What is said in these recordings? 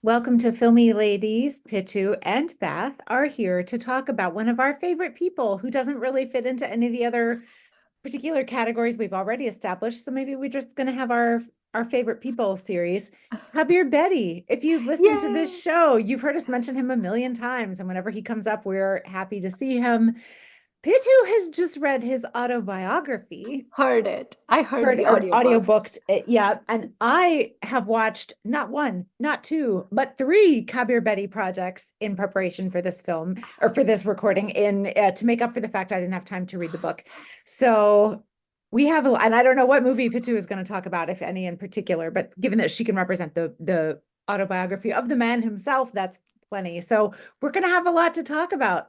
Welcome to Filmi Ladies. Pitu and Beth are here to talk about one of our favorite people who doesn't really fit into any of the other particular categories we've already established. So maybe we're just going to have our favorite people series. Kabir Bedi. If you've listened to this Yay! show, you've heard us mention him a million times, and whenever he comes up, we're happy to see him. Pitu has just read his autobiography, Heard it. I heard heard the or audiobook. audiobooked it, yeah. And I have watched not one, not two, but three Kabir Bedi projects in preparation for this film or for this recording in to make up for the fact I didn't have time to read the book. So we have, and I don't know what movie Pitu is going to talk about, if any in particular, but given that she can represent the autobiography of the man himself, that's plenty. So we're going to have a lot to talk about.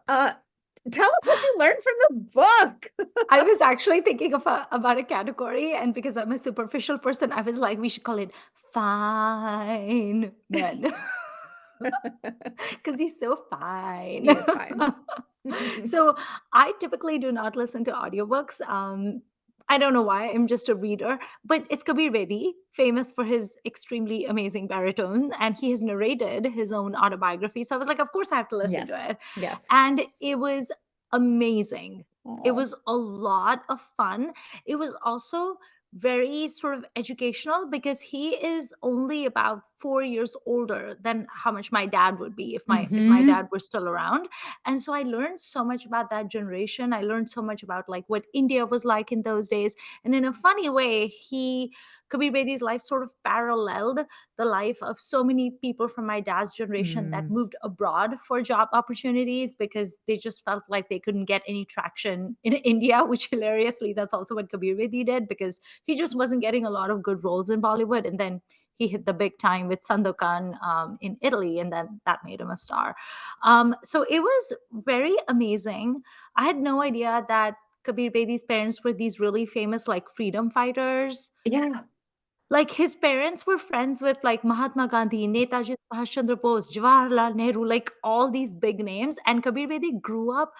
Tell us what you learned from the book. I was actually thinking about a category, and because I'm a superficial person, I was like, we should call it Fine Men. Because he's so fine. He is fine. So I typically do not listen to audiobooks. I don't know why. I'm just a reader, but it's Kabir Bedi, famous for his extremely amazing baritone, and he has narrated his own autobiography. So I was like, of course I have to listen Yes. to it. Yes. And it was amazing. It Oh. was a lot of fun. It was also very sort of educational because he is only about 4 years older than how much my dad would be if my Mm-hmm. dad were still around. And so I learned so much about that generation. I learned so much about like what India was like in those days. And in a funny way, he Kabir Bedi's life sort of paralleled the life of so many people from my dad's generation that Mm. moved abroad for job opportunities because they just felt like they couldn't get any traction in India, which hilariously, that's also what Kabir Bedi did because he just wasn't getting a lot of good roles in Bollywood. And then he hit the big time with Sandokan in Italy, and then that made him a star. So it was very amazing. I had no idea that Kabir Bedi's parents were these really famous, like, freedom fighters. Yeah. Like, his parents were friends with, like, Mahatma Gandhi, Netaji Subhash Chandra Bose, Jawaharlal Nehru, like, all these big names. And Kabir Bedi grew up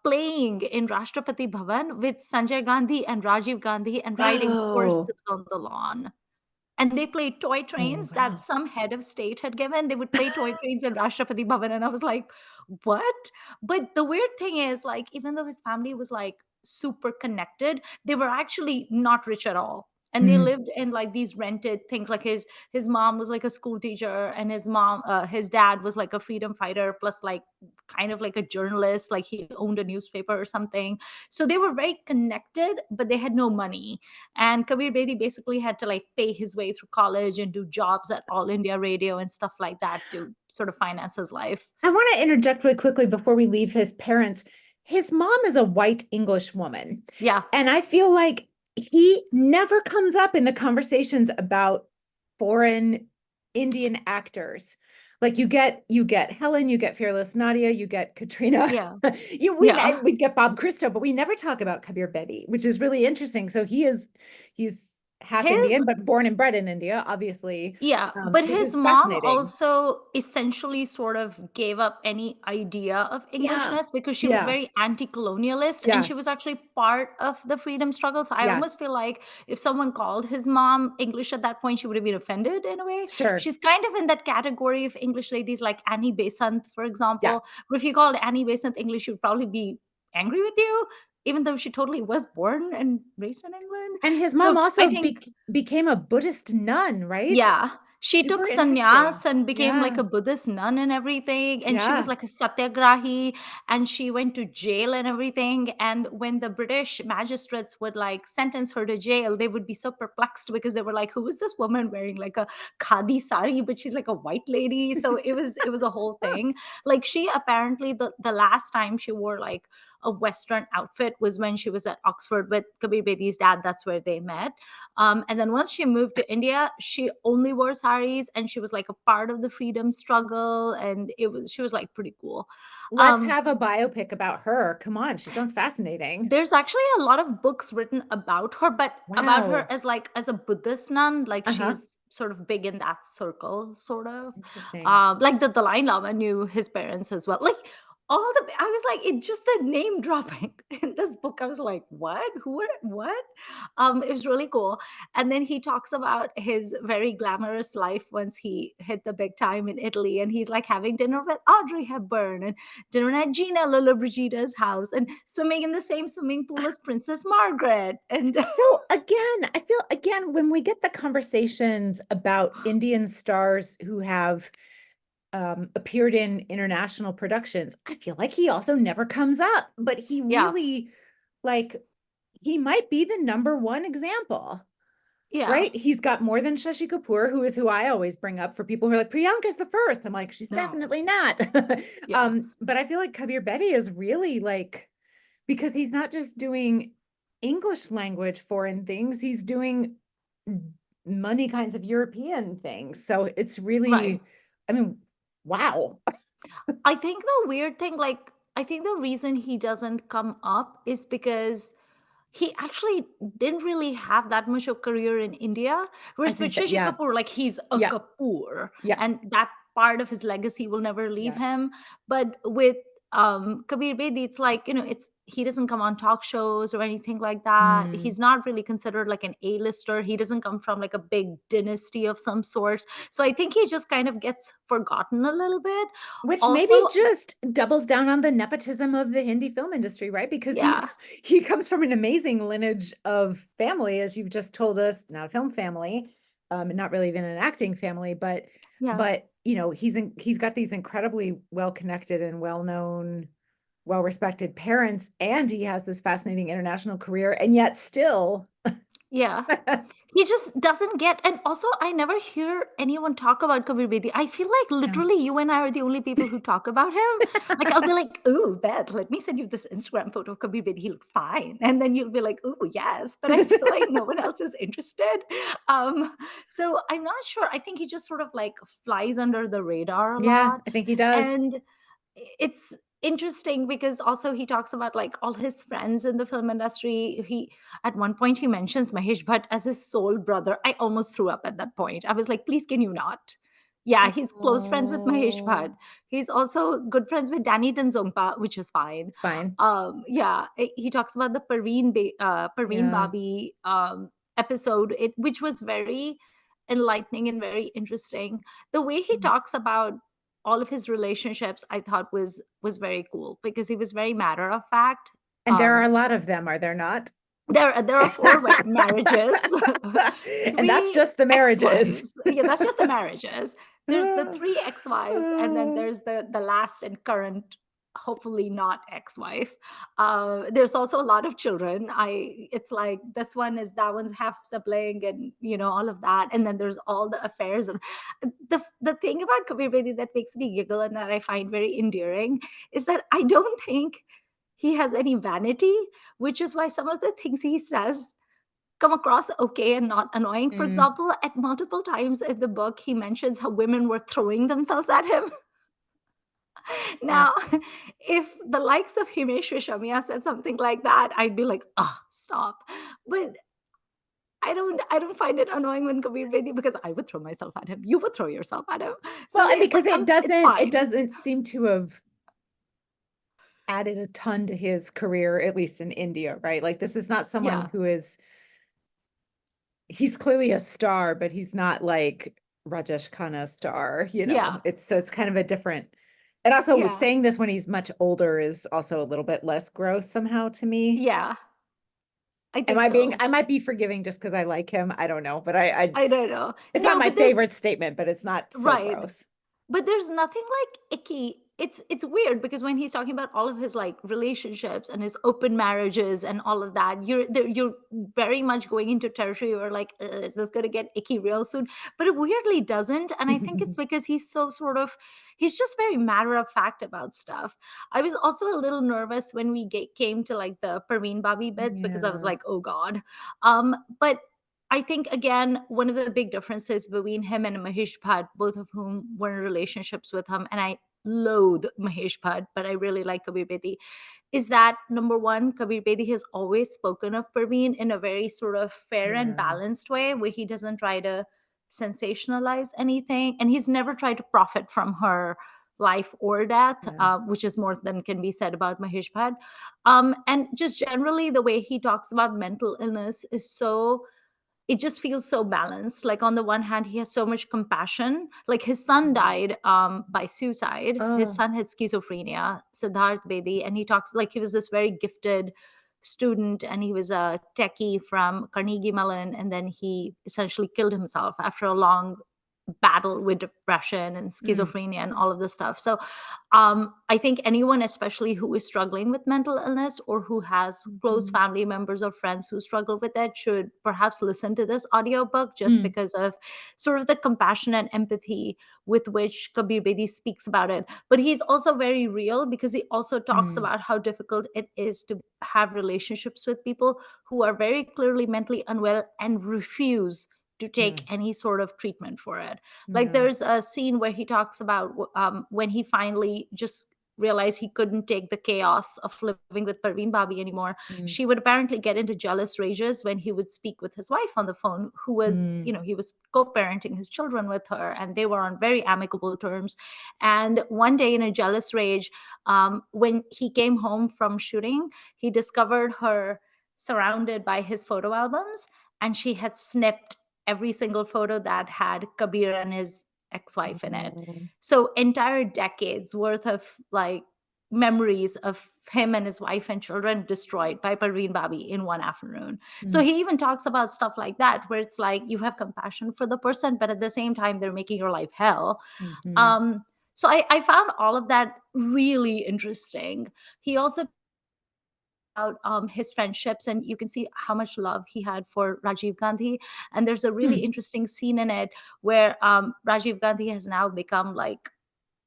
playing in Rashtrapati Bhavan with Sanjay Gandhi and Rajiv Gandhi and riding Oh. horses on the lawn. And they played toy Oh, trains that wow. some head of state had given. They would play toy trains in Rashtrapati Bhavan, and I was like, "What?" But the weird thing is, like, even though his family was, like, super connected, they were actually not rich at all. And they Mm. lived in, like, these rented things. Like, his mom was, like, a school teacher, and his dad was, like, a freedom fighter plus, like, kind of like a journalist, like, he owned a newspaper or something. So they were very connected, but they had no money. And Kabir Bedi basically had to like pay his way through college and do jobs at All India Radio and stuff like that to sort of finance his life. I want to interject really quickly before we leave his parents. His mom is a white English woman, Yeah. and I feel like he never comes up in the conversations about foreign Indian actors. Like you get Helen, you get Fearless Nadia, you get Katrina. Yeah. And Yeah. we get Bob Christo, but we never talk about Kabir Bedi, which is really interesting. So he's half His Indian, but born and bred in India, obviously, Yeah, but which his is mom fascinating. also essentially sort of gave up any idea of Yeah, Englishness because she was yeah, very anti-colonialist and yeah, she was actually part of the freedom struggle. So I yeah. almost feel like if someone called his mom English at that point, she would have been offended in a way. Sure. She's kind of in that category of English ladies like Annie Besant, for Yeah. example. Where if you called Annie Besant English, she would probably be angry with you, even though she totally was born and raised in England. And his mom So I also think became a Buddhist nun, right? yeah, she took Super interesting. sannyas and became like Yeah. a Buddhist nun and everything, and she was Yeah. like a satyagrahi, and she went to jail and everything. And when the British magistrates would like sentence her to jail, they would be so perplexed because they were like, "Who is this woman wearing like a khadi sari, but she's like a white lady?" So it was a whole Huh. thing. Like she apparently the last time she wore like a Western outfit was when she was at Oxford with Kabir Bedi's dad. That's where they met. And then once she moved to India, she only wore saris and she was like a part of the freedom struggle. And she was like pretty cool. Let's Um, have a biopic about her. Come on, she sounds fascinating. there's actually a lot of books written about her, but about her Wow. as like as a Buddhist nun, like Uh-huh. she's sort of big in that circle, sort of. Interesting. Like the Dalai Lama knew his parents as well. Like all the I was like, it just the name dropping. in this book. I was like, what? Who are what? It was really cool. And then he talks about his very glamorous life once he hit the big time in Italy. And he's like having dinner with Audrey Hepburn and dinner at Gina Lollobrigida's house and swimming in the same swimming pool as Princess Margaret. And So again, I feel again when we get the conversations about Indian stars who have appeared in international productions, I feel like he also never comes up, but he yeah, really like he might be the number one example, yeah, right? He's got more than Shashi Kapoor, who is who I always bring up for people who are like, Priyanka's the first. I'm like, she's no, definitely not. yeah, But I feel like Kabir Bedi is really like, because he's not just doing English language foreign things, he's doing many kinds of European things. So it's right. really, I mean, wow. I think the weird thing, like, I think the reason he doesn't come up is because he actually didn't really have that much of career in India. I Whereas with think that, Shashi yeah, Kapoor, like he's a yeah, Kapoor, yeah, and that part of his legacy will never leave yeah. him. But with Kabir Bedi, it's like, it's he doesn't come on talk shows or anything like that. Mm. He's not really considered like an A-lister. He doesn't come from like a big dynasty of some sort. So I think he just kind of gets forgotten a little bit. Which maybe Also, just doubles down on the nepotism of the Hindi film industry, right? Because yeah, he comes from an amazing lineage of family, as you've just told us, not a film family, and not really even an acting family, yeah. but he's got these incredibly well-connected and well-known, well-respected parents, and he has this fascinating international career, and yet still Yeah. He just doesn't get, and also I never hear anyone talk about Kabir Bedi. I feel like no. literally you and I are the only people who talk about him. Like I'll be like, "Ooh, Beth, let me send you this Instagram photo of Kabir Bedi. He looks fine." And then you'll be like, "Ooh, yes." But I feel like no one else is interested. So I'm not sure. I think he just sort of like flies under the radar a Yeah, lot. I think he does. And it's interesting because also he talks about like all his friends in the film industry. He At one point he mentions Mahesh Bhatt as his soul brother. I almost threw up at that point. I was like, please, can you not? Yeah, he's close friends with Mahesh Bhatt. Oh, He's also good friends with Danny Tanzongpa, which is fine. fine. Yeah, he talks about the Parveen Yeah. Babi episode, which was very enlightening and very interesting. The way he talks about all of his relationships, I thought was very cool because he was very matter of fact. And there are a lot of them, are there not? There are four marriages, And that's three just the marriages. ex-wives. Yeah, that's just the marriages. There's the three ex-wives, and then there's the last and current, hopefully not ex-wife. There's also a lot of children. It's like this one is that one's half sibling, and all of that. And then there's all the affairs. And the thing about Kabir Bedi that makes me giggle and that I find very endearing is that I don't think he has any vanity, which is why some of the things he says come across okay and not annoying. For Mm, example, at multiple times in the book, he mentions how women were throwing themselves at him. yeah. Now, if the likes of Himesh Reshammiya said something like that, I'd be like, "Oh, stop." But I don't find it annoying when Kabir Bedi, because I would throw myself at him. You would throw yourself at him. So Well, and it's because like it's it fine. doesn't seem to have added a ton to his career, at least in India, right? Like this is not someone Yeah. who is he's clearly a star, but he's not like Rajesh Khanna star, Yeah. It's kind of a different. And also with Yeah. saying this when he's much older is also a little bit less gross somehow to me. Yeah. I think so. I might be forgiving just because I like him. I don't know, but I don't know. it's not No, my but there's favorite statement, but it's not so right. gross. But there's nothing like icky. It's weird because when he's talking about all of his like relationships and his open marriages and all of that, you're very much going into territory where like, is this going to get icky real soon? But it weirdly doesn't, and I think it's because he's so sort of he's just very matter of fact about stuff. I was also a little nervous when we came to like the Parveen Babi bits because I was Yeah. like, oh god. But I think again, one of the big differences between him and Mahesh Bhatt, both of whom were in relationships with him, and I loathe Mahesh Bhatt, but I really like Kabir Bedi, is that number one, Kabir Bedi has always spoken of Parveen in a very sort of fair and Yeah. balanced way, where he doesn't try to sensationalize anything, and he's never tried to profit from her life or death, Yeah. which is more than can be said about Mahesh Bhatt. And just generally, the way he talks about mental illness is so, it just feels so balanced. Like on the one hand, he has so much compassion. Like his son died by suicide. His Oh. son had schizophrenia, Siddharth Bedi, and he talks like he was this very gifted student, and he was a techie from Carnegie Mellon, and then he essentially killed himself after a long battle with depression and Mm. schizophrenia and all of this stuff. So I think anyone, especially who is struggling with mental illness or who has close Mhm. family members or friends who struggle with it, should perhaps listen to this audiobook, just Mm. because of sort of the compassion and empathy with which Kabir Bedi speaks about it. But he's also very real, because he also talks Mm. about how difficult it is to have relationships with people who are very clearly mentally unwell and refuse to take Mm. any sort of treatment for it. Like Yeah. there's a scene where he talks about when he finally just realized he couldn't take the chaos of living with Parveen Babi anymore. Mm. She would apparently get into jealous rages when he would speak with his wife on the phone, who was, Mm. you know, he was co-parenting his children with her, and they were on very amicable terms. And one day, in a jealous rage, when he came home from shooting, he discovered her surrounded by his photo albums, and she had snipped every single photo that had Kabir and his ex-wife in it. Oh. So entire decades worth of like memories of him and his wife and children destroyed by Parveen Babi in one afternoon. So Mm. he even talks about stuff like that, where it's like you have compassion for the person, but at the same time they're making your life hell. Mhm. Um, so I found all of that really interesting. He also about his friendships, and you can see how much love he had for Rajiv Gandhi. And there's a really Mm. interesting scene in it where Rajiv Gandhi has now become like,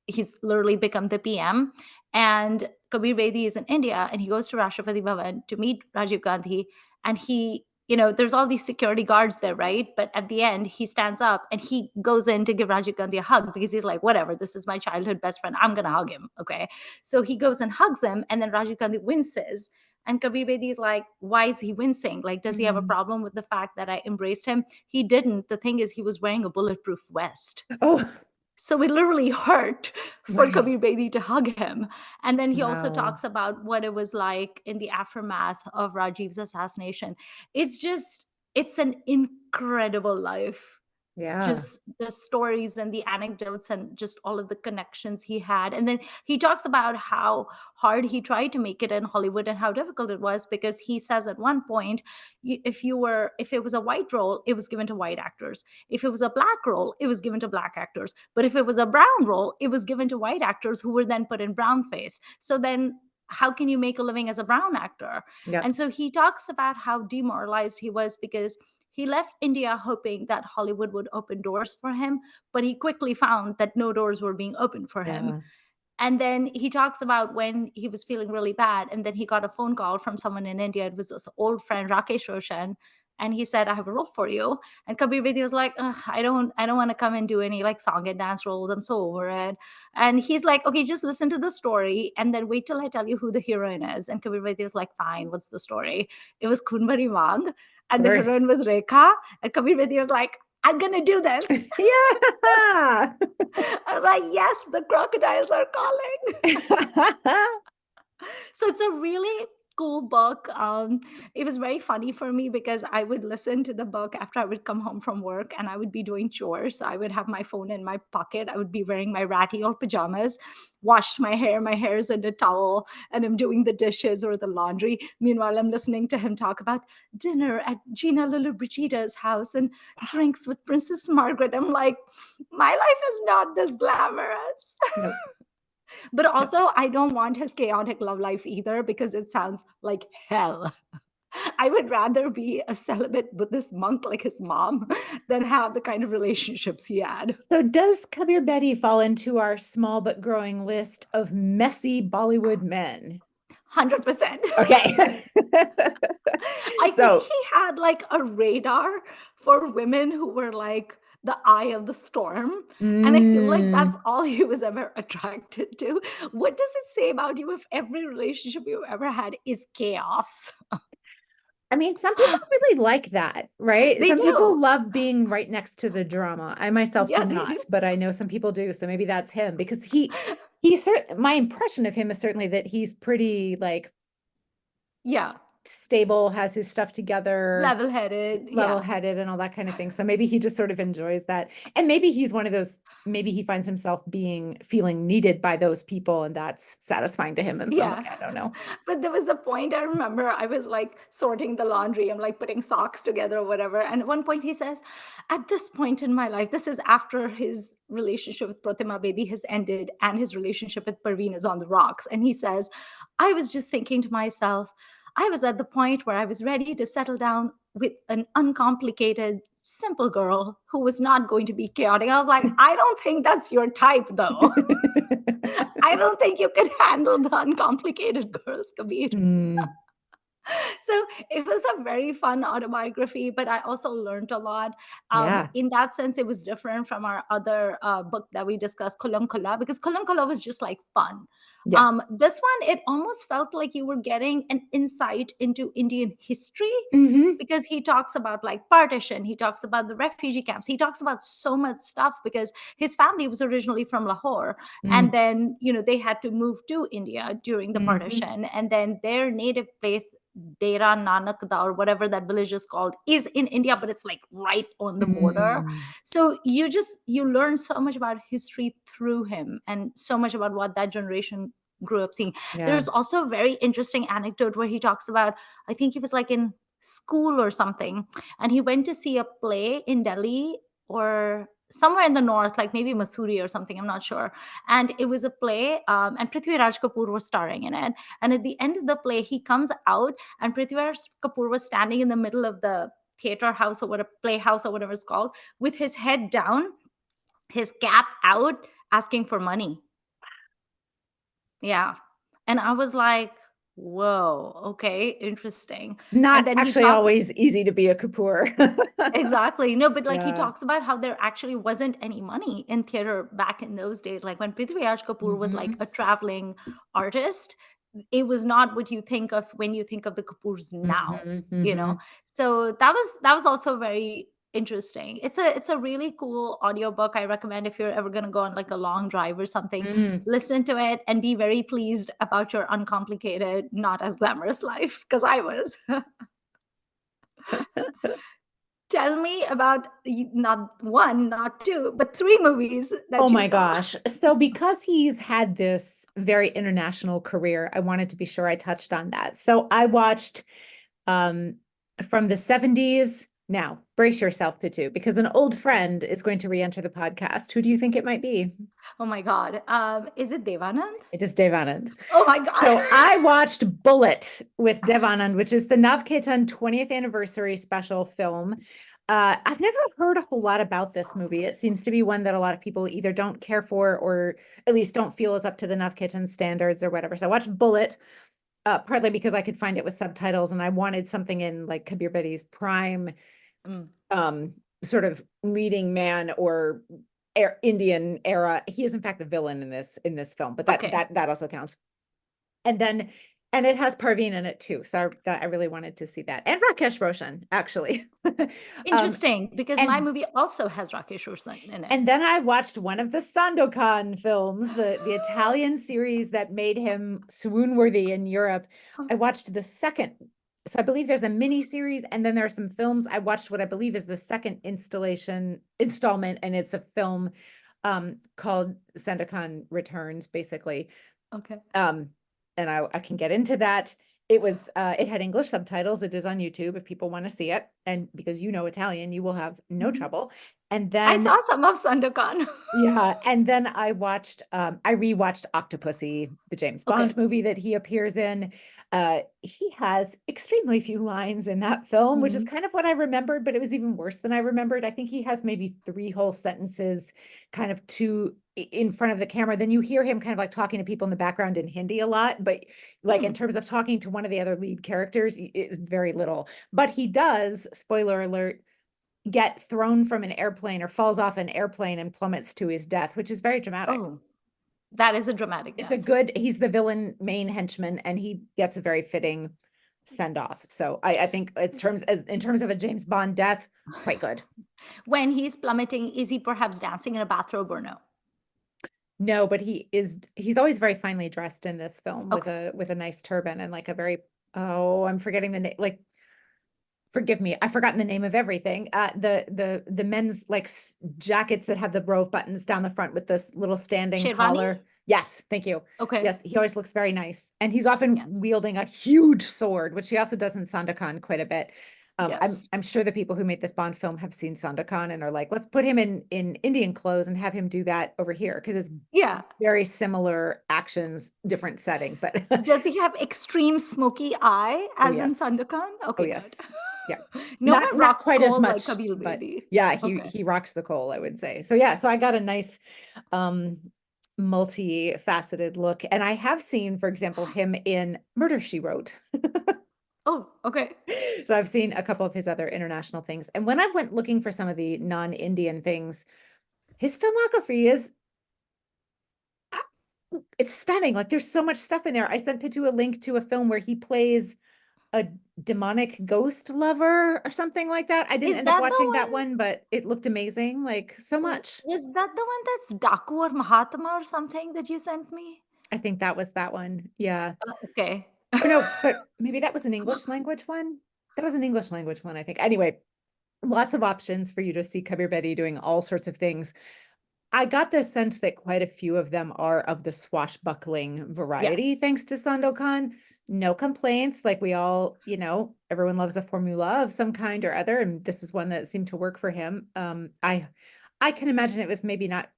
he's literally become the PM. And Kabir Bedi is in India, and he goes to Rashtrapati Bhavan to meet Rajiv Gandhi. And he, you know, there's all these security guards there, right? But at the end, he stands up and he goes in to give Rajiv Gandhi a hug, because he's like, whatever, this is my childhood best friend. I'm going to hug him. Okay. So he goes and hugs him, and then Rajiv Gandhi winces. And Kabir Bedi is like, why is he wincing? Like, does he have a Mm. problem with the fact that I embraced him? He didn't. The thing is, he was wearing a bulletproof vest. Oh. So it literally hurt for Right. Kabir Bedi to hug him. And then he also Wow. talks about what it was like in the aftermath of Rajiv's assassination. It's just, it's an incredible life. Yeah. Just the stories and the anecdotes and just all of the connections he had. And then he talks about how hard he tried to make it in Hollywood and how difficult it was, because he says at one point, if it was a white role, it was given to white actors. If it was a black role, it was given to black actors. But if it was a brown role, it was given to white actors, who were then put in brown face. So then how can you make a living as a brown actor? Yep. And so he talks about how demoralized he was, because he left India hoping that Hollywood would open doors for him, but he quickly found that no doors were being opened for him. Yeah. And then he talks about when he was feeling really bad, and then he got a phone call from someone in India. It was this old friend, Rakesh Roshan. And he said, I have a role for you. And Kabir Bedi was like, I don't want to come and do any like song and dance roles. I'm so over it. And he's like, okay, just listen to the story and then wait till I tell you who the heroine is. And Kabir Bedi was like, fine, what's the story? It was Kunbari Mang, Of and the course. heroine was Rekha. And Kabir Bedi was like, I'm gonna do this. Yeah. I was like, yes, the crocodiles are calling. So it's a really cool book. It was very funny for me, because I would listen to the book after I would come home from work and I would be doing chores. So I would have my phone in my pocket. I would be wearing my ratty old pajamas, washed my hair. My hair is in a towel, and I'm doing the dishes or the laundry. Meanwhile, I'm listening to him talk about dinner at Gina Lillibrigida's house and drinks with Princess Margaret. I'm like, my life is not this glamorous. Nope. But Nope. also, I don't want his chaotic love life either, because it sounds like hell. I would rather be a celibate Buddhist monk like his mom than have the kind of relationships he had. So does Kabir Bedi fall into our small but growing list of messy Bollywood men? 100%. Okay. I think So, he had like a radar for women who were like the eye of the storm. And I feel like that's mm, all he was ever attracted to. What does it say about you if every relationship you ever had is chaos? I mean, some people really like that, right? They Some people do. love being right next to the drama. I myself do Yeah, they do. not, but I know some people do. So maybe that's him because my impression of him is certainly that he's pretty like Yeah, stable, has his stuff together, level-headed. Yeah. level-headed and all that kind of thing. So maybe he just sort of enjoys that. And maybe he's one of those, maybe he finds himself feeling needed by those people and that's satisfying to him in some way. Yeah. I don't know. But there was a point I remember I was like sorting the laundry. I'm like putting socks together or whatever. And at one point he says, at this point in my life, this is after his relationship with Pratima Bedi has ended and his relationship with Parveen is on the rocks. And he says, I was just thinking to myself, I was at the point where I was ready to settle down with an uncomplicated, simple girl who was not going to be chaotic. I was like, I don't think that's your type, though. I don't think you can handle the uncomplicated girls, Kabir. Mm, So it was a very fun autobiography, but I also learned a lot. yeah. In that sense, it was different from our other book that we discussed, Kulam Kula, because Kulam Kula was just like fun. Yeah. This one, it almost felt like you were getting an insight into Indian history Hmm. because he talks about like partition, he talks about the refugee camps, he talks about so much stuff because his family was originally from Lahore, and Mm, then they had to move to India during the hmm. partition, and then their native place, Dera Nanakda or whatever that village is called, is in India, but it's like right on the border. Mm, So you learn so much about history through him and so much about what that generation grew up seeing. yeah. There's also a very interesting anecdote where he talks about, I think he was like in school or something, and he went to see a play in Delhi or somewhere in the north, like maybe Masuri or something, I'm not sure. And it was a play, and Prithvi Raj Kapoor was starring in it. And at the end of the play, he comes out, and Prithvi Raj Kapoor was standing in the middle of the theater house or whatever, playhouse or whatever it's called, with his head down, his cap out, asking for money. Yeah. And I was like, whoa, okay, interesting. It's not And then he actually talks. always easy to be a Kapoor. Exactly. No, but like he Yeah. talks about how there actually wasn't any money in theater back in those days. Like when Prithvi Raj Kapoor was like Hmm. a traveling artist, it was not what you think of when you think of the Kapoors now, Hmm. you Hmm. know. So that was also very interesting. It's a really cool audiobook. I recommend if you're ever gonna go on like a long drive or something, Mm. listen to it and be very pleased about your uncomplicated, not as glamorous life, because I was. Tell me about not one, not two, but three movies Oh that you my saw. gosh. So because he's had this very international career, I wanted to be sure I touched on that. So I watched um from the 70s. Now, brace yourself, Pitu, because an old friend is going to re-enter the podcast. Who do you think it might be? Oh my God. Is it Devanand? It is Dev Anand. Oh my God. So I watched Bullet with Dev Anand, which is the Navketan 20th anniversary special film. I've never heard a whole lot about this movie. It seems to be one that a lot of people either don't care for or at least don't feel is up to the Navketan standards or whatever. So I watched Bullet, partly because I could find it with subtitles and I wanted something in like Kabir Bedi's prime Mm, um sort of leading man or Indian era. He is in fact the villain in this film, but okay. that also counts. And then and it has Parveen in it too. So I really wanted to see that. And Rakesh Roshan, actually. Um, Interesting, because my and movie also has Rakesh Roshan in it. and then I watched one of the Sandokan films, the Italian series that made him swoon worthy in Europe. I watched the second. So I believe there's a mini series and then there are some films. I watched what I believe is the second installment, and it's a film called Sandokan Returns, basically. Okay. Um, and I can get into that. It had English subtitles. It is on YouTube if people want to see it. And because you know Italian, you will have no Mhm. trouble. And I then saw some of Sandokan. yeah, and then I rewatched Octopussy, the James Okay. Bond movie that he appears in. He has extremely few lines in that film, which is Mhm. kind of what I remembered, but it was even worse than I remembered. I think he has maybe three whole sentences kind of in front of the camera. Then you hear him kind of like talking to people in the background in Hindi a lot, but like in Hmm. terms of talking to one of the other lead characters, it's very little. But he does, spoiler alert, get thrown from an airplane or falls off an airplane and plummets to his death, which is very dramatic. Oh, that is a dramatic It's a death. good, he's the villain main henchman, and he gets a very fitting send off. So I think in terms of a James Bond death, quite good. When he's plummeting, is he perhaps dancing in a bathrobe or no? No, but he's always very finely dressed in this film Okay. with a nice turban and like a very, oh, I'm forgetting the name, like, forgive me, I've forgotten the name of everything. The men's like jackets that have the row of buttons down the front with this little standing Sherwani? collar. Yes, thank you. Okay. Yes, he always looks very nice. And he's often Yes. wielding a huge sword, which he also does in Sandokan quite a bit. Yes. I'm sure the people who made this Bond film have seen Sandokan and are like, let's put him in Indian clothes and have him do that over here because it's Yeah. very similar actions, different setting. But Does he have extreme smoky eye oh as in yes, Sandokan? oh Okay, good. yes, yeah. No Not one not rocks quite as coal like much, Kabir but Bedi. yeah, Okay. he rocks the coal, I would say. So yeah, so I got a nice multifaceted look. And I have seen, for example, him in Murder, She Wrote. Oh, okay. So I've seen a couple of his other international things. And when I went looking for some of the non-Indian things, his filmography is it's stunning. Like there's so much stuff in there. I sent Pitu a link to a film where he plays a demonic ghost lover or something like that. I didn't Is end up that watching that the one, but it looked amazing. Like so one? much. Was that the one that's Daku or Mahatma or something that you sent me? I think that was that one. Yeah. Okay. Or no, but maybe that was an English language one. That was an English language one, I think. Anyway, lots of options for you to see Kabir Bedi doing all sorts of things. I got the sense that quite a few of them are of the swashbuckling variety, Yes. thanks to Sandokan. No complaints. Like we all, everyone loves a formula of some kind or other, and this is one that seemed to work for him. I can imagine it was maybe not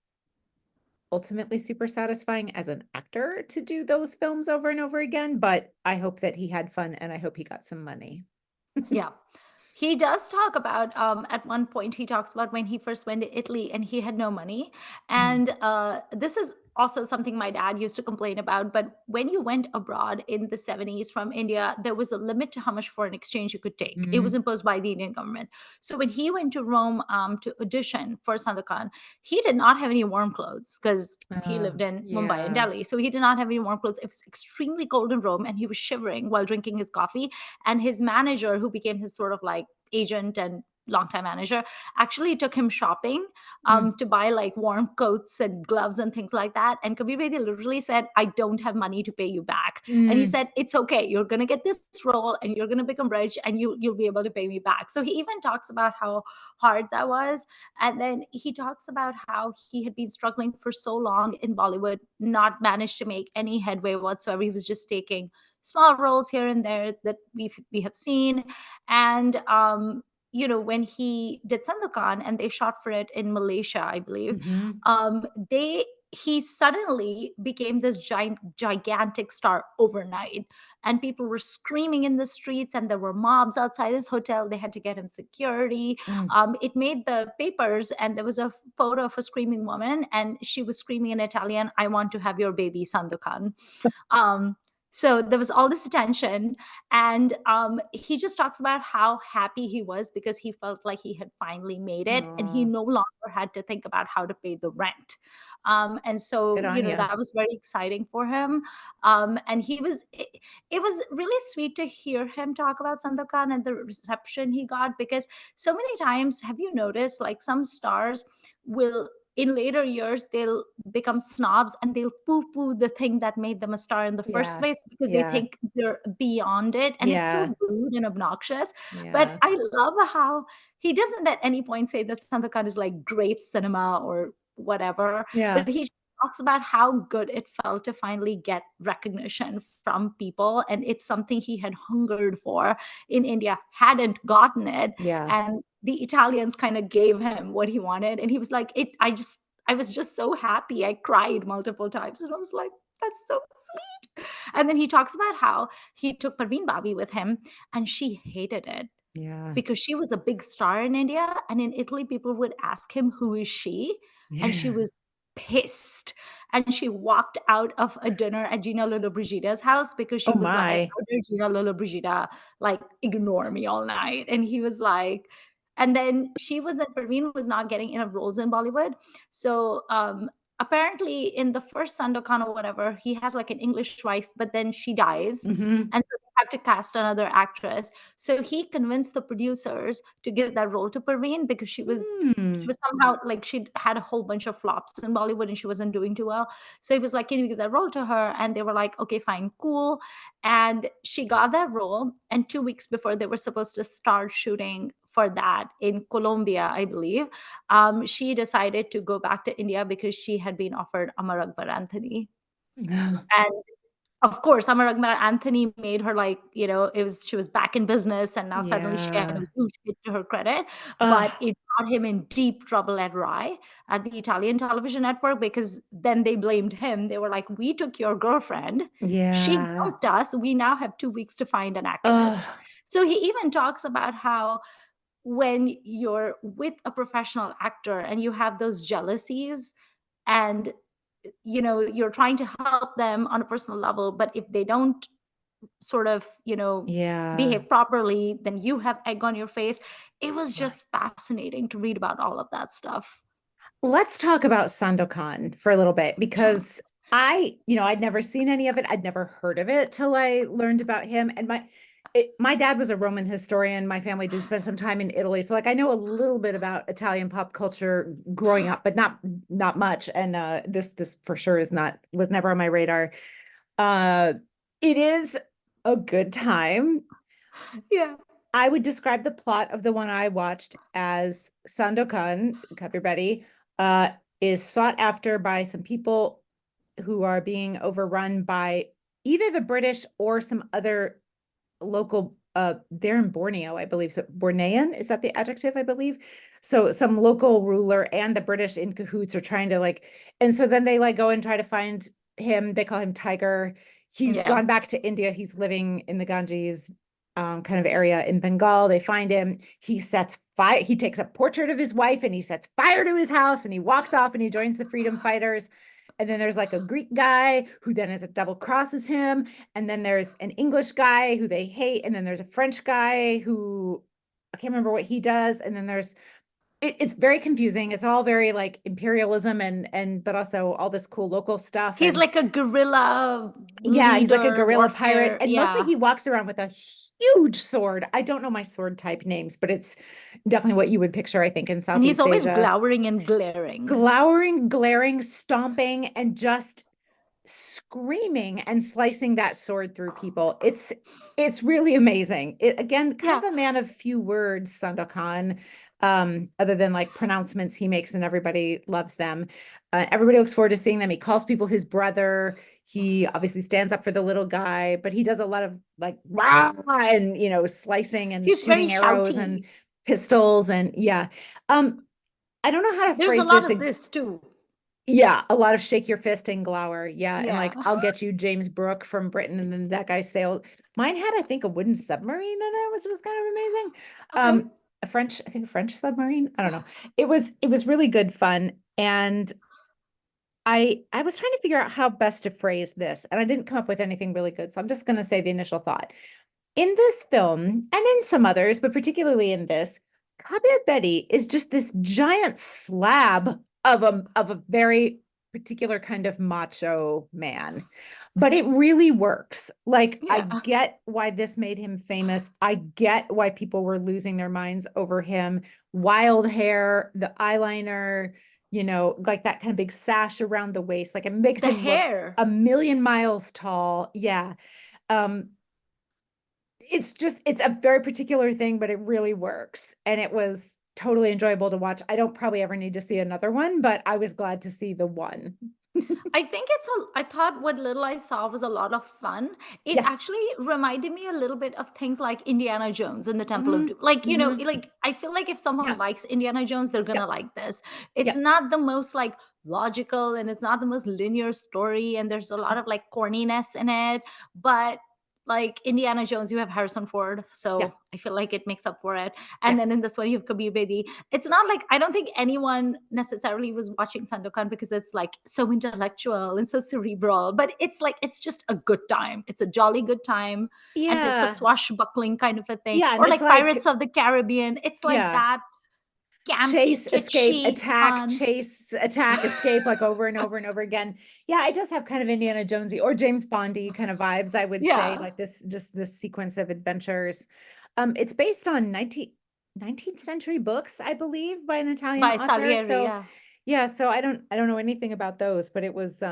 ultimately super satisfying as an actor to do those films over and over again, but I hope that he had fun and I hope he got some money. Yeah. He does talk about, at one point, he talks about when he first went to Italy and he had no money. Mhm. And this is also something my dad used to complain about. But when you went abroad in the 70s from India, there was a limit to how much foreign exchange you could take. It was Mhm. imposed by the Indian government. So when he went to Rome to audition for Sandokan, he did not have any warm clothes because he lived in Mumbai and Yeah. Delhi. So he did not have any warm clothes. It was extremely cold in Rome and he was shivering while drinking his coffee. And his manager, who became his sort of like agent and longtime manager, actually took him shopping Mm. to buy like warm coats and gloves and things like that. And Kabir Bedi literally said, I don't have money to pay you back. And he Mm. said, it's okay. You're going to get this role and you're going to become rich and you'll be able to pay me back. So he even talks about how hard that was. And then he talks about how he had been struggling for so long in Bollywood, not managed to make any headway whatsoever. He was just taking small roles here and there that we have seen. And when he did Sandokan and they shot for it in Malaysia, I believe, Mhm. they he suddenly became this gigantic star overnight, and people were screaming in the streets, and there were mobs outside his hotel. They had to get him security. Mm. It made the papers, and there was a photo of a screaming woman, and she was screaming in Italian, "I want to have your baby, Sandokan." Um, so there was all this attention, and he just talks about how happy he was because he felt like he had finally made it, and he Aw, no longer had to think about how to pay the rent. And good so, on you. that was very exciting for him. And it was really sweet to hear him talk about Sandokan and the reception he got, because so many times, have you noticed, like some stars will in later years they'll become snobs and they'll poo-poo the thing that made them a star in the first Yeah. place because they Yeah. think they're beyond it, and it's Yeah. so rude and obnoxious. But Yeah. I love how he doesn't at any point say that Sandokan is like great cinema or whatever, Yeah. but he talks about how good it felt to finally get recognition from people, and it's something he had hungered for in India, hadn't gotten it, Yeah. and the Italians kind of gave him what he wanted, and he was like, I was just so happy. I cried multiple times, and I was like, that's so sweet. And then he talks about how he took Parveen Babi with him, and she hated it Yeah. because she was a big star in India, and in Italy, people would ask him, "Who is she?" And she Yeah. was pissed. And she walked out of a dinner at Gina Lollobrigida's house because Oh she was like, my. "How dare Gina Lollobrigida like ignore me all night?" And he was like, and then Parveen was not getting enough roles in Bollywood. So apparently in the first Sandokan or whatever, he has like an English wife, but then she dies. Hmm. And so they have to cast another actress. So he convinced the producers to give that role to Parveen because she Mm. was somehow like she'd had a whole bunch of flops in Bollywood and she wasn't doing too well. So he was like, "Can you give that role to her?" And they were like, "Okay, fine, cool." And she got that role. And 2 weeks before they were supposed to start shooting for that in Colombia, I believe, she decided to go back to India because she had been offered Amar Akbar Anthony. And of course, Amar Akbar Anthony made her like, she was back in business and now suddenly she had a Yeah. huge hit to her credit. But Oh, it got him in deep trouble at RAI, at the Italian television network, because then they blamed him. They were like, "We took your girlfriend. She yeah. dumped us. We now have 2 weeks to find an actress." Oh, So he even talks about how when you're with a professional actor and you have those jealousies and you're trying to help them on a personal level, but if they don't sort of yeah. behave properly, then you have egg on your face. It was Right. just fascinating to read about all of that stuff. Let's talk about Sandokan for a little bit because I'd never seen any of it. I'd never heard of it till I learned about him. And my dad was a Roman historian. My family did spend some time in Italy. So like I know a little bit about Italian pop culture growing up, but not much. And this for sure was never on my radar. Uh it is a good time. Yeah. I would describe the plot of the one I watched as Sandokan, Kabir Bedi, uh, is sought after by some people who are being overrun by either the British or some other local, they're in Borneo, I believe. So Bornean, is that the adjective, I believe? So some local ruler and the British in cahoots are trying to and so then they go and try to find him. They call him Tiger. He's Yeah. gone back to India. He's living in the Ganges kind of area in Bengal. They find him. He sets fire. He takes a portrait of his wife and he sets fire to his house and he walks off and he joins the freedom fighters. And then there's like a Greek guy who then is a double crosses him. And then there's an English guy who they hate. And then there's a French guy who I can't remember what he does. And then it's very confusing. It's all very like imperialism and but also all this cool local stuff. He's And like a guerrilla yeah, he's like a leader, guerrilla pirate. warfare. And mostly Yeah. he walks around with a huge sword. I don't know my sword type names, but it's definitely what you would picture, I think, in And he's Southeast always Asia. glowering and glaring. Glowering, glaring, stomping, and just screaming and slicing that sword through people. It's really amazing. It again, kind Yeah. of a man of few words, Sandokan, other than like pronouncements he makes and everybody loves them. Everybody looks forward to seeing them. He calls people his brother. He obviously stands up for the little guy, but he does a lot of like rah and slicing and He's very shooting arrows and shouty. pistols and yeah. I don't know how to There's a phrase lot this. of this too. Yeah, a lot of shake your fist and glower. Yeah, and Yeah. like I'll get you James Brooke from Britain, and then that guy sailed. Mine had, I think, a wooden submarine in it, which was kind of amazing. Okay. I think a French submarine. I don't know. It was really good fun, and I was trying to figure out how best to phrase this, and I didn't come up with anything really good. So I'm just going to say the initial thought. In this film, and in some others, but particularly in this, Kabir Bedi is just this giant slab of a very particular kind of macho man. But it really works. Like, I Yeah. get why this made him famous. I get why people were losing their minds over him. Wild hair, the eyeliner, like that kind of big sash around the waist. Like, it makes The him look hair. a million miles tall. Yeah. Um, it's a very particular thing, but it really works. And it was totally enjoyable to watch. I don't probably ever need to see another one, but I was glad to see the one. I thought what little I saw was a lot of fun. It Yeah. actually reminded me a little bit of things like Indiana Jones and the Temple of Hmm. Doom. Like, Hmm. like I feel like if someone Yeah. likes Indiana Jones, they're Yeah. gonna like this. It's Yeah. not the most like logical and it's not the most linear story, and there's a lot of like corniness in it, but like Indiana Jones, you have Harrison Ford, Yeah. so I feel like it makes up for it. Yeah. And then in this one, you have Kabir Bedi. It's not like I don't think anyone necessarily was watching Sandokan because it's like so intellectual and so cerebral, but it's like it's just a good time. It's a jolly good time, and it's a Yeah. swashbuckling kind of a thing, Yeah. And or it's like Pirates like, of the Caribbean. It's like yeah. that. campy, chase, escape, kitschy, attack, fun. chase, attack, escape, like over and over and over again. Yeah, it does have kind of Indiana Jonesy or James Bondy kind of vibes, I would say, Yeah, like this sequence of adventures. It's based on 19th century books, I believe, by an Italian by author. Salieri. So Yeah, yeah, so I don't know anything about those, but it was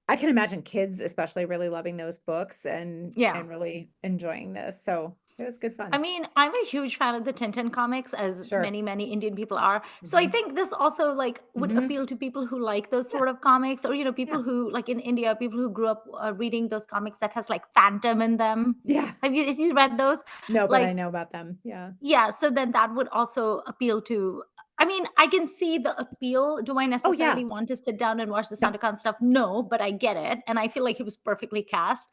I can imagine kids especially really loving those books yeah. and really enjoying this. So it was good I fun. mean, I'm a huge fan of the Tintin comics, as Sure. many Indian people are. So I Hmm. think this also like would Hmm. appeal to people who like those Yeah. sort of comics, or Yeah. people who like in India, people who grew up reading those comics that has like phantom in them. Yeah. Have you read those? No, but I Like, know about them. Yeah. yeah, so then that would also appeal to, I mean, I can see the appeal. Do I Oh, yeah. necessarily want to sit down and watch the No. Sandokan stuff? No, but I get it, and I feel like he was perfectly cast.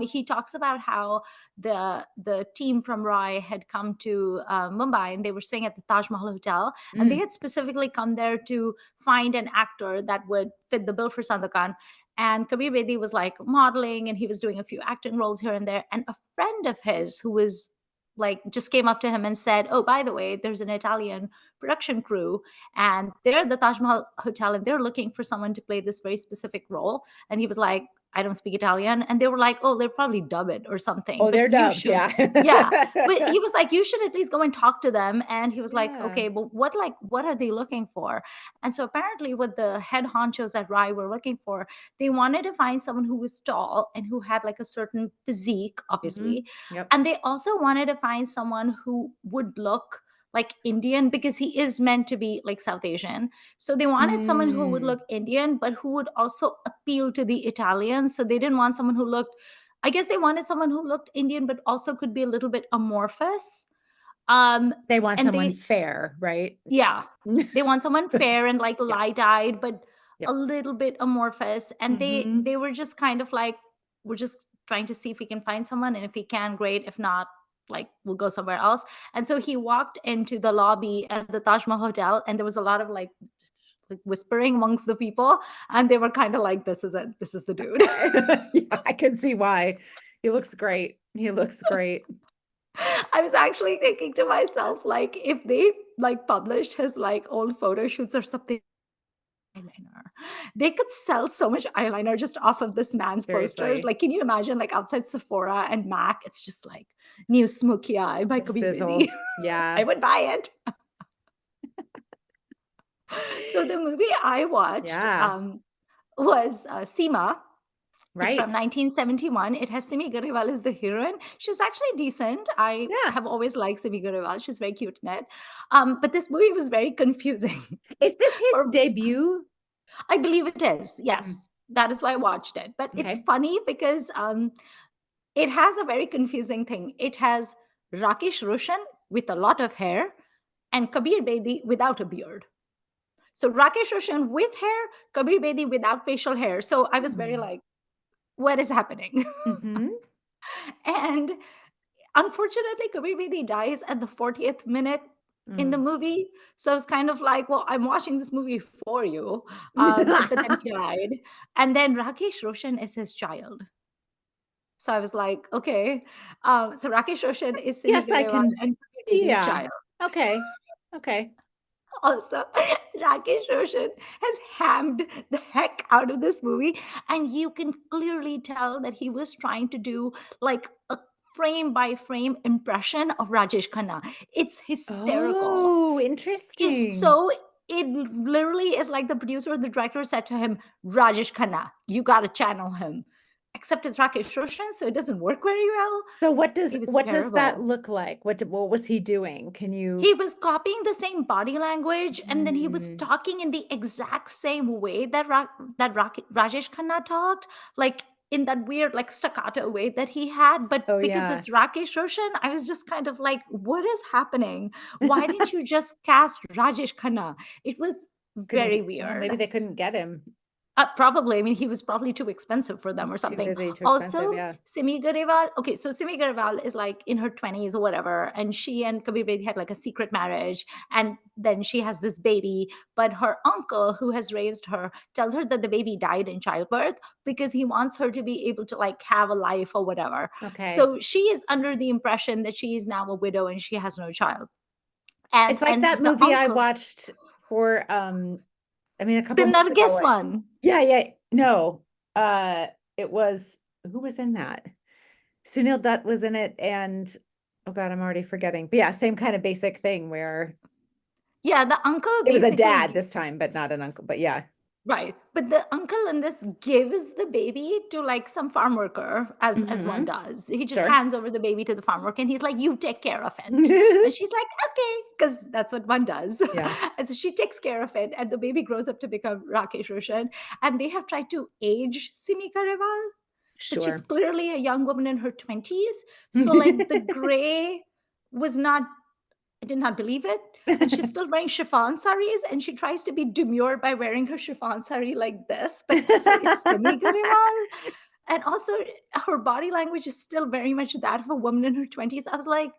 He talks about how the team from Rai had come to Mumbai, and they were staying at the Taj Mahal Hotel, and they Mm. had specifically come there to find an actor that would fit the bill for Sandokan. And Kabir Bedi was like modeling, and he was doing a few acting roles here and there. And a friend of his who was like just came up to him and said, "Oh, by the way, there's an Italian production crew, and they're at the Taj Mahal Hotel, and they're looking for someone to play this very specific role." And he was like, "I don't speak Italian." And they were like, "Oh, they'll probably dub it or something, Oh, but they're you dubbed. should." Yeah. But Yeah. he was like, "You should at least go and talk to them." And he was like, Yeah. "Okay, but what are they looking for?" And so apparently what the head honchos at Rai were looking for, they wanted to find someone who was tall and who had like a certain physique, Hmm. obviously, Yep. and they also wanted to find someone who would look like Indian, because he is meant to be like South Asian. So they wanted someone who would Mm. look Indian, but who would also appeal to the Italians. So they didn't want someone who looked, I guess they wanted someone who looked Indian, but also could be a little bit amorphous. Um, They want and someone they, fair, right? yeah, they want someone fair and like Yeah. light-eyed, but a Yep. little bit amorphous. And they Hmm. they were just kind of like, we're just trying to see if we can find someone, and if we can, great. If not, like we'll go somewhere else. And so he walked into the lobby at the Taj Mahal Hotel, and there was a lot of like whispering amongst the people, and they were kind of like, "This is it. This is the dude." Okay. Yeah, I can see why. He looks great. He looks great. I was actually thinking to myself, like, if they like published his like old photo shoots or something, eyeliner. They could sell so much eyeliner just off of this man's posters. Seriously. Like, can you imagine, like, outside Sephora and MAC, it's just like new smoky eye by The Kabir Bedi. sizzle. Yeah. I would buy it. So the movie I watched Yeah. was Seema. It's from Right. 1971. It has Simi Garewal as the heroine. She's actually decent. I Yeah. have always liked Simi Garewal. She's very cute in it. But this movie was very confusing. Is this his For debut? I believe it is. Mm. Yes. That is why I watched it. But it's Okay. funny because it has a very confusing thing. It has Rakesh Roshan with a lot of hair and Kabir Bedi without a beard. So Rakesh Roshan with hair, Kabir Bedi without facial hair. So I was very Hmm. like, what is happening? Hmm. And unfortunately, Kabir Bedi dies at the 40th minute in the Mm. movie. So it's kind of like, well, I'm watching this movie for you. But then he died. And then Rakesh Roshan is his child. So I was like, okay. So Rakesh Roshan is Simi Yes, I Garewal can. and Kabir Bedi's Yeah. child. Okay. Okay. Also, Rakesh Roshan has hammed the heck out of this movie, and you can clearly tell that he was trying to do like a frame by frame impression of Rajesh Khanna. It's hysterical. Oh, Is interesting. so it literally is like the producer or the director said to him, Rajesh Khanna, you gotta channel him. Except it's Rakesh Roshan, so it doesn't work very well. So what does It was what does that terrible. look like? What was he doing? Can you? He was copying the same body language, and then he was Mm. talking in the exact same way that Rajesh Khanna talked, like in that weird, like staccato way that he had. But Oh because yeah. it's Rakesh Roshan, I was just kind of like, "What is happening? Why didn't you just cast Rajesh Khanna?" It was Couldn't very get, well, weird. maybe they couldn't get him. Probably. I mean, he was probably too expensive for them or Too something. busy, too expensive. Also, Yeah. Simi Garewal. Okay, so Simi Garewal is like in her 20s or whatever, and she and Kabir Bedi had like a secret marriage, and then she has this baby. But her uncle, who has raised her, tells her that the baby died in childbirth because he wants her to be able to like have a life or whatever. Okay. So she is under the impression that she is now a widow and she has no child. It's like and that the movie I uncle, watched for I mean a the couple months ago. Nargis one. Yeah, yeah. No. It was, who was in that? Sunil Dutt was in it, and oh God, I'm already forgetting. But yeah, same kind of basic thing where Yeah, the uncle it was a dad basically. this time, but not an uncle. But yeah. Right. But the uncle in this gives the baby to like some farm worker, as one Hmm. does. He just Sure. hands over the baby to the farm worker and he's like, "You take care of it." And she's like, "Okay," because that's what one does. Yeah, And so she takes care of it, and the baby grows up to become Rakesh Roshan. And they have tried to age Simi Garewal, but she's sure. clearly a young woman in her 20s. So like the gray was not, I did not believe it. And she's still wearing chiffon saris, and she tries to be demure by wearing her chiffon sari like this. But so it's Simi Garewal. And also, her body language is still very much that of a woman in her 20s. I was like,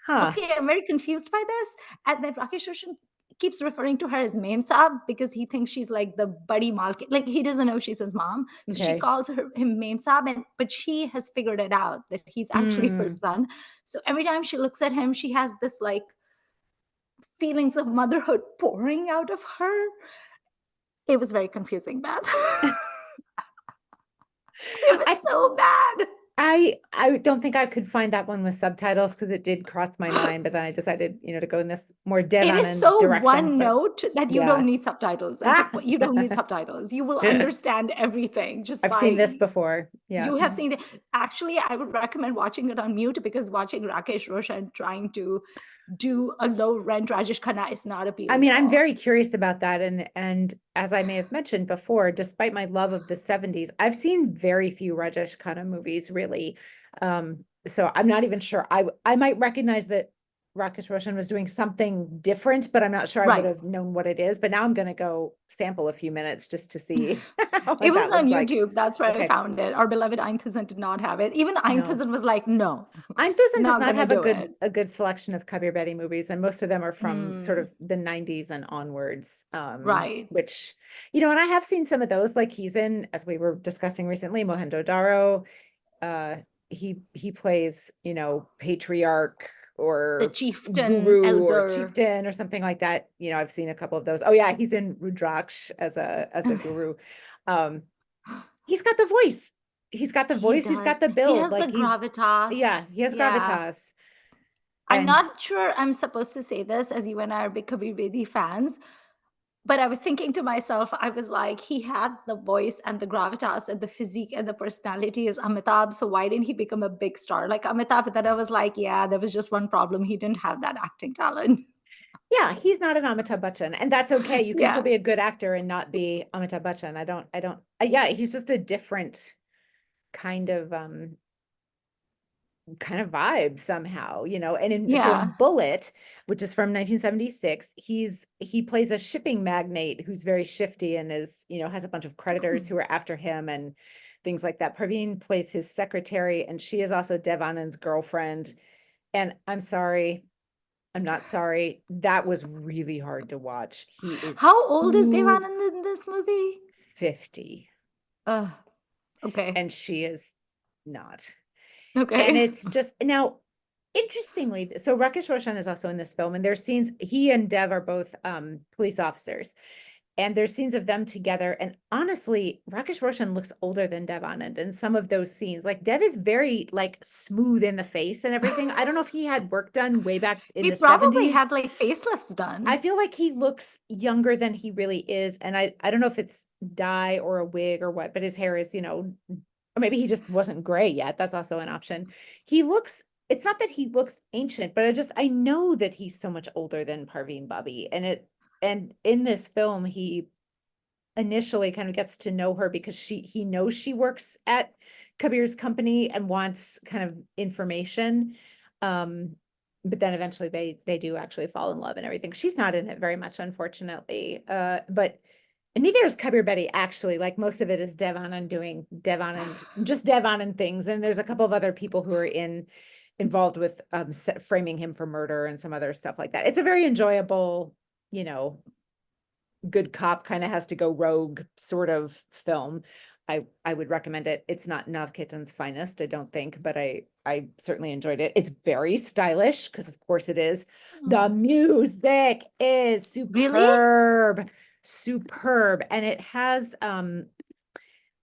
Huh. okay, I'm very confused by this. And then Rakesh Roshan keeps referring to her as Mem Saab because he thinks she's like the buddy Malki. Like he doesn't know she's his mom. So she Okay. calls him Mem Saab, but she has figured it out that he's actually her Mm. son. So every time she looks at him, she has this like feelings of motherhood pouring out of her. It was very confusing, Beth. It was I so bad. I don't think I could find that one with subtitles because it did cross my mind, but then I decided, to go in this more Dev It is Anand so direction. one But note that you yeah. don't need subtitles at this Ah! point. You don't need subtitles. You will understand everything just I've seen this by. before. Yeah. You have seen it. Actually, I would recommend watching it on mute because watching Rakesh Roshan trying to do a low rent Rajesh Khanna is not I appealing mean, at I'm all. very curious about that. And as I may have mentioned before, despite my love of the 70s, I've seen very few Rajesh Khanna movies, really. So I'm not even sure. I might recognize that Rakesh Roshan was doing something different, but I'm not sure I would Right. have known what it is. But now I'm going to go sample a few minutes just to see It what was that on looks like. YouTube. That's where I Okay. found it. Our beloved Einthoven did not have it. Even No. Einthoven was like, no, Einthoven does not not gonna have do it. a good selection of Kabir Bedi movies, and most of them are from sort Mm, of the 90s and onwards. right. Which, and I have seen some of those, like he's in, as we were discussing recently, Mohenjo-daro. Uh, he plays, patriarch The or chieftain, guru or elder. chieftain or something like that. I've seen a couple of those. Oh yeah, he's in Rudraksh as a guru. Um, he's got the voice. He's got the He voice, he's got does. the He build. has the Like yeah, gravitas. he has Yeah. gravitas. I'm And not sure I'm supposed to say this as you and I are big Kabir Bedi fans, but I was thinking to myself, I was like, he had the voice and the gravitas and the physique and the personality as Amitabh. So why didn't he become a big star like Amitabh? But then I was like, yeah, there was just one problem. He didn't have that acting talent. yeah, he's not an Amitabh Bachchan, and that's okay. You can still Yeah. be a good actor and not be Amitabh Bachchan. Yeah, he's just a different kind of vibe somehow, so in Yeah. Bullet, which is from 1976, he plays a shipping magnate who's very shifty and has a bunch of creditors who are after him and things like that. Praveen plays his secretary, and she is also Dev Anand's girlfriend. And I'm not sorry. That was really hard to watch. He is How old is too Devanand in this movie? 50 Uh, okay. and she is not. And Okay. it's just now, interestingly, so Rakesh Roshan is also in this film, and there's scenes, he and Dev are both police officers, and there's scenes of them together. And honestly, Rakesh Roshan looks older than Dev Anand in some of those scenes. Like Dev is very like smooth in the face and everything. I don't know if he had work done way back in He the probably 70s. had like facelifts I done. feel like he looks younger than he really is. And I don't know if it's dye or a wig or what, but his hair is, or maybe he just wasn't gray yet. That's also an option. It's not that he looks ancient, but I know that he's so much older than Parveen Bobby. And in this film, he initially kind of gets to know her because he knows she works at Kabir's company and wants kind of information. Um, but then eventually they do actually fall in love and everything. She's not in it very much, unfortunately. But and neither is Kabir Bedi, actually. Like most of it is Dev Anand doing Dev Anand, just Dev Anand things. And there's a couple of other people who are involved with framing him for murder and some other stuff like that. It's a very enjoyable, you know, good cop kind of has to go rogue sort of film. I would recommend it. It's not Nav Ketan's finest, I don't think, but I certainly enjoyed it. It's very stylish because of course it is. The Hmm. music is Really? superb, superb, and it has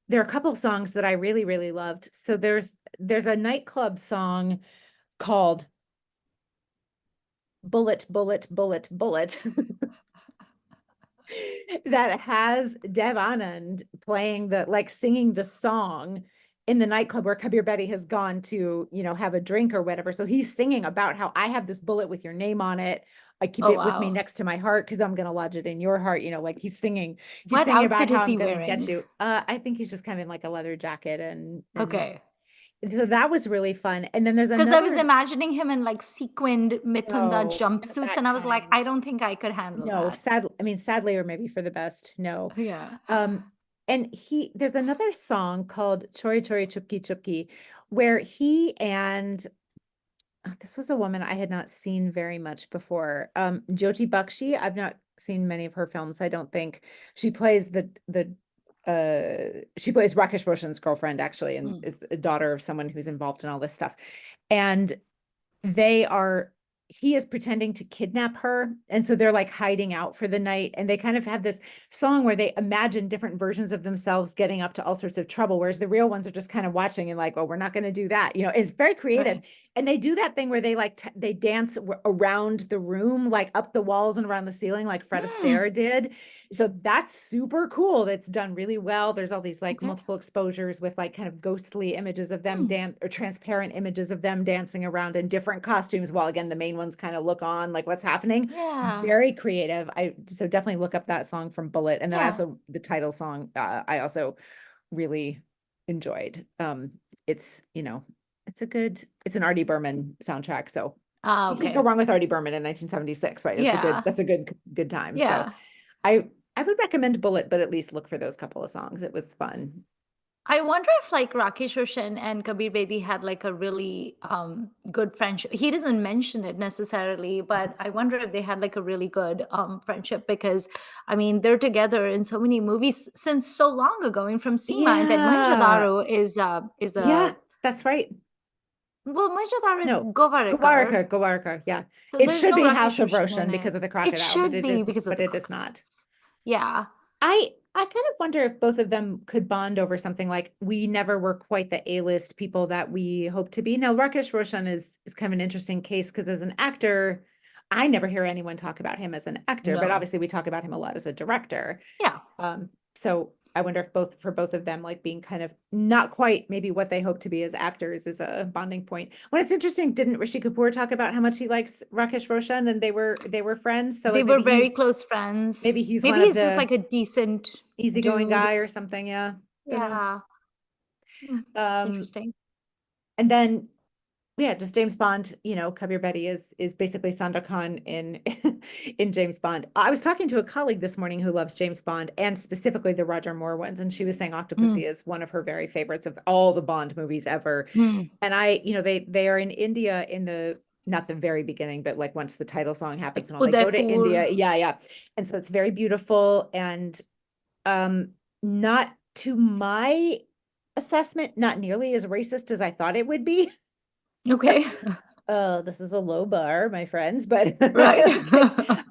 there are a couple songs that I really, really loved. So there's a nightclub song called Bullet, Bullet, Bullet, Bullet that has Dev Anand playing like singing the song in the nightclub where Kabir Bedi has gone to, have a drink or whatever. So he's singing about how I have this bullet with your name on it. I keep Oh, it with me wow. next to my heart because I'm gonna lodge it in your heart. Like he's What singing about outfit how is I'm he gonna get wearing? you. I think he's just kind of in like a leather jacket and Okay. so that was really fun. And then there's Because I was another, imagining him in like sequined Mithunda no, not jumpsuits, that and I was like, kind. I don't think I could handle No, that. sadly, or maybe for the best, no. Yeah. Um, and there's another song called Chori Chori Chupki Chupki, where he and this was a woman I had not seen very much before. Jyoti Bakshi, I've not seen many of her films, I don't think. She plays she plays Rakesh Roshan's girlfriend, actually, and Mm. is the daughter of someone who's involved in all this stuff. And they are he is pretending to kidnap her, and so they're like hiding out for the night, and they kind of have this song where they imagine different versions of themselves getting up to all sorts of trouble, whereas the real ones are just kind of watching and like, oh, we're not going to do that. It's very creative. Right. And they do that thing where they like they dance around the room, like up the walls and around the ceiling, like Fred Hmm. Astaire did. So that's super cool. That's done really well. There's all these like Okay. multiple exposures with like kind of ghostly images of them Hmm. dance or transparent images of them dancing around in different costumes. While again, the main ones kind of look on like what's happening. Yeah. Very creative. So definitely look up that song from Bullet. And then I Yeah. also, the title song, I also really enjoyed. It's an Artie Berman soundtrack. So Ah, you can't go okay. wrong with Artie Berman in 1976, right? Yeah. That's a good time. So Yeah. I would recommend Bullet, but at least look for those couple of songs. It was fun. I wonder if like Rakesh Roshan and Kabir Bedi had like a really good friendship. He doesn't mention it necessarily, but I wonder if they had like a really good friendship because I mean they're together in so many movies since so long ago. And from Seema, and then Yeah. Mohenjo-daro is Yeah, a that's right. well, Mohenjo-daro is No, Govarikar, Gawarka. Yeah. so It there's should no be Rakesh House of Roshan Roshan in it. because of the It crocodile, should be because of but the it is not. crocodiles. Yeah. I kind of wonder if both of them could bond over something like we never were quite the A-list people that we hope to be. Now, Rakesh Roshan is kind of an interesting case because as an actor, I never hear anyone talk about him as an actor, but No. obviously we talk about him a lot as a director. Yeah. So I wonder if both of them like being kind of not quite maybe what they hope to be as actors is a bonding point. When it's interesting, didn't Rishi Kapoor talk about how much he likes Rakesh Roshan and they were friends? So They like were very close friends. maybe he's one Maybe of he's just the like a decent easygoing dude. guy or something. Yeah. Don't know. Yeah. Hmm. Um, Interesting. and then yeah, just James Bond, Kabir Bedi is basically Sandokan in in James Bond. I was talking to a colleague this morning who loves James Bond and specifically the Roger Moore ones, and she was saying Mm. Octopussy is one of her very favorites of all the Bond movies ever. Mm. And they are in India in the not the very beginning, but like once the title song happens Like and all, they go to Udaipur. India. Yeah, yeah. And so it's very beautiful and um not to my assessment, not nearly as racist as I thought it would be. Okay. This is a low bar, my friends, but Right.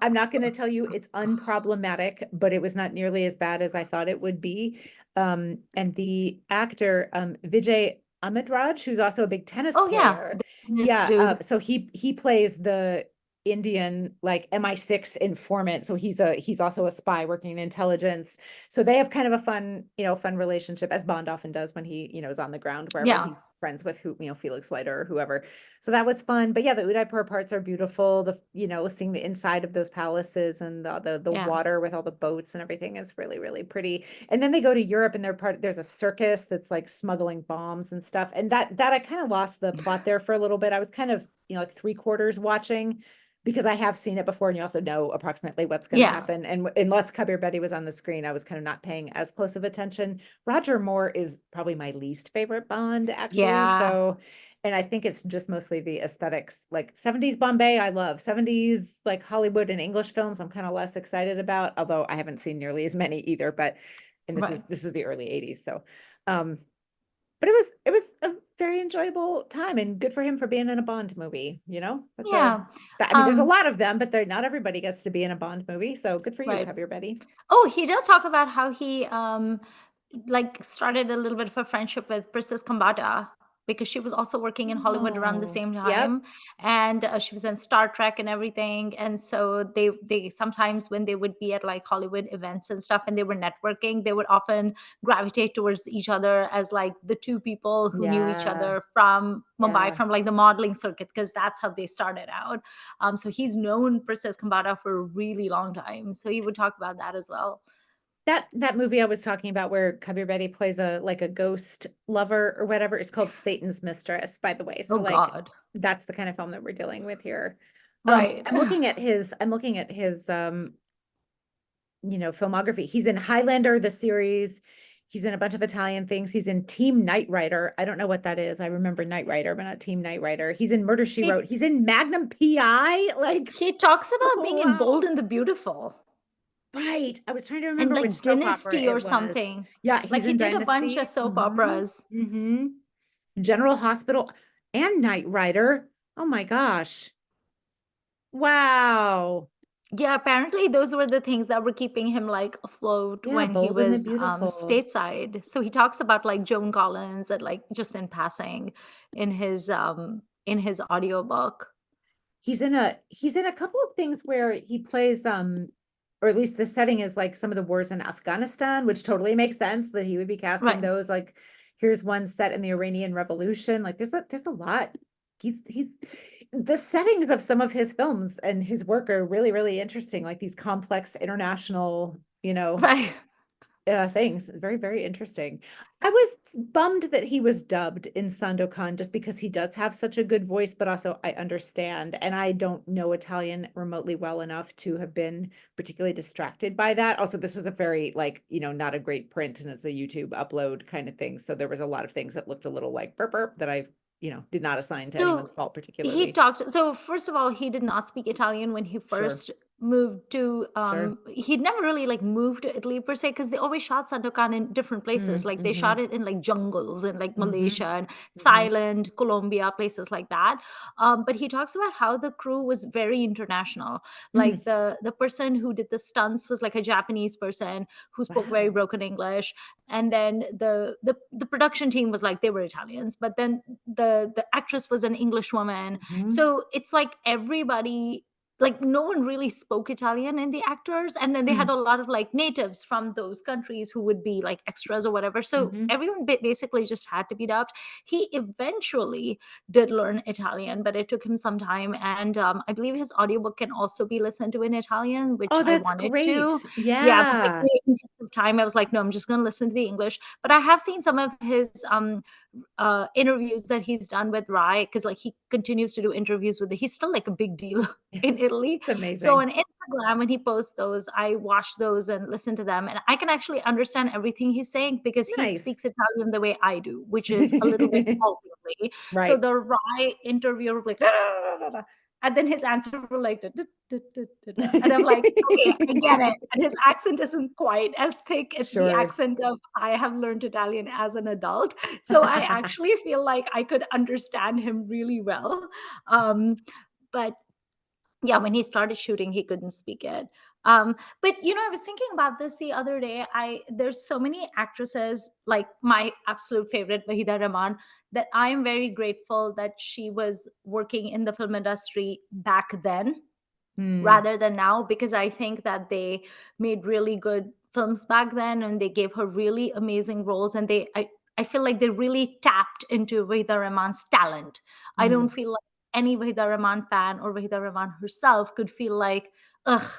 I'm not going to tell you it's unproblematic, but it was not nearly as bad as I thought it would be. And the actor, Vijay Amitraj, who's also a big tennis Oh yeah, player. the tennis Yeah, dude. so he plays the Indian like MI6 informant. So he's also a spy working in intelligence. So they have kind of a fun relationship as Bond often does when he, is on the ground wherever Yeah. he's friends with Felix Leiter or whoever. So that was fun. But yeah, the Udaipur parts are beautiful. Seeing the inside of those palaces and the Yeah. water with all the boats and everything is really, really pretty. And then they go to Europe and there's a circus that's like smuggling bombs and stuff. And that I kind of lost the plot there for a little bit. I was kind of, like 3/4 watching. because I have seen it before, and you also know approximately what's going to Yeah, happen. And unless Kabir Bedi was on the screen, I was kind of not paying as close of attention. Roger Moore is probably my least favorite Bond, actually. yeah, So, and I think it's just mostly the aesthetics, like 70s Bombay, I love 70s, like Hollywood and English films. I'm kind of less excited about, although I haven't seen nearly as many either. But, and right. this is the early 80s. So, um, but it was a very enjoyable time, and good for him for being in a Bond movie, you know? Yeah. I mean, there's a Um, lot of them, but they're not everybody gets to be in a Bond movie, so good for you, right. Kabir Bedi. Oh, he does talk about how he like started a little bit of a friendship with Princess Kambata because she was also working in Hollywood around the Oh, same yep. time, and she was in Star Trek and everything. And so they sometimes when they would be at like Hollywood events and stuff, and they were networking, they would often gravitate towards each other as like the two people who knew each Yeah, other from Mumbai, yeah. from like the modeling circuit, because that's how they started out. So he's known Princess Kambata for a really long time. So he would talk about that as well. That movie I was talking about where Kabir Bedi plays a like a ghost lover or whatever is called Satan's Mistress, by the way. Oh So like God. that's the kind of film that we're dealing with here. Right. I'm looking at his filmography. He's in Highlander, the series. He's in a bunch of Italian things. He's in Team Knight Rider. I don't know what that is. I remember Knight Rider, but not Team Knight Rider. He's in Murder, She He Wrote. He's in Magnum PI. Like, he talks about being in wow. Bold and the Beautiful Right. I was trying to and remember which like soap opera Dynasty or it was. something. Yeah, Like he's he in did a bunch of Dynasty. soap operas. General Hospital and Knight Rider. Oh my gosh. Wow. Yeah, apparently those were the things that were keeping him like afloat Yeah, when he Bold and the was Beautiful. stateside. So he talks about like Joan Collins and like just in passing in his audiobook. He's in a couple of things where he plays or at least the setting is like some of the wars in Afghanistan, which totally makes sense that he would be casting Right. those. Like here's one set in the Iranian Revolution. Like there's a lot. He's the settings of some of his films and his work are really, really interesting, like these complex international, Right. things. Very, very interesting. I was bummed that he was dubbed in Sandokan just because he does have such a good voice, but also I understand. And I don't know Italian remotely well enough to have been particularly distracted by that. Also, this was a very, like, not a great print and it's a YouTube upload kind of thing. So there was a lot of things that looked a little like burp burp that I, did not assign to anyone's So fault he particularly. talked so first of all, he did not speak Italian when he Sure, first moved to sure. he'd never really like moved to Italy per se, because they always shot Sandokan in different places. Like they Mm-hmm, shot it in like jungles in like mm-hmm, Malaysia and mm-hmm, Thailand, Colombia, places like that. But he talks about how the crew was very international. Like mm. the person who did the stunts was like a Japanese person who spoke very Wow. broken English, and then the production team was like they were Italians, but then the actress was an English woman. Mhm, So it's like everybody, like no one really spoke Italian in the actors, and then they had mm, a lot of like natives from those countries who would be like extras or whatever. So mhm. everyone basically just had to be dubbed. He eventually did learn Italian, but it took him some time, and I believe his audiobook can also be listened to in Italian, which Oh, I that's wanted to. great. Yeah, but like Yeah. in the interest of time, I was like, no, I'm just going to listen to the English. But I have seen some of his interviews that he's done with Rai, because like he continues to do interviews with he's still like a big deal Yeah, in Italy. it's So amazing. on Instagram, when he posts those, I watch those and listen to them, and I can actually understand everything he's saying because he Nice. speaks Italian the way I do, which is a little bit haltingly. So Right. the Rai interviewer will be like, "Da, da, da, da, da," and then his answer will like, "Da, da, da, da, da, da." And I'm like, okay, I get it. And his accent isn't quite as thick. It's the Sure. accent of I have learned Italian as an adult. So I actually feel like I could understand him really well. But yeah, when he started shooting, he couldn't speak it. But I was thinking about this the other day. There's so many actresses, like my absolute favorite, Wahida Rahman, that I am very grateful that she was working in the film industry back then Hmm. rather than now, because I think that they made really good films back then and they gave her really amazing roles, and I feel like they really tapped into Wahida Rahman's talent. I don't Hmm. feel like any Wahida Rahman fan or Wahida Rahman herself could feel like, ugh,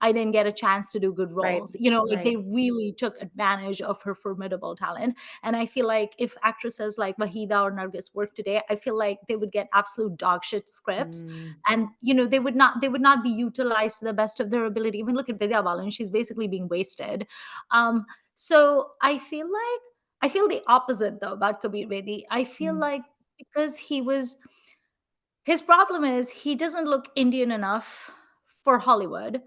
I didn't get a chance to do good Right. roles. You know, like they Right. really took advantage of her formidable talent. And I feel like if actresses like Wahida or Nargis work today, I feel like they would get absolute dog shit scripts. Mm, And you know, they would not be utilized to the best of their ability. Even look at Vidya Balan, she's basically being wasted. So I feel the opposite though about Kabir Bedi. I feel mm, like because his problem is he doesn't look Indian enough for Hollywood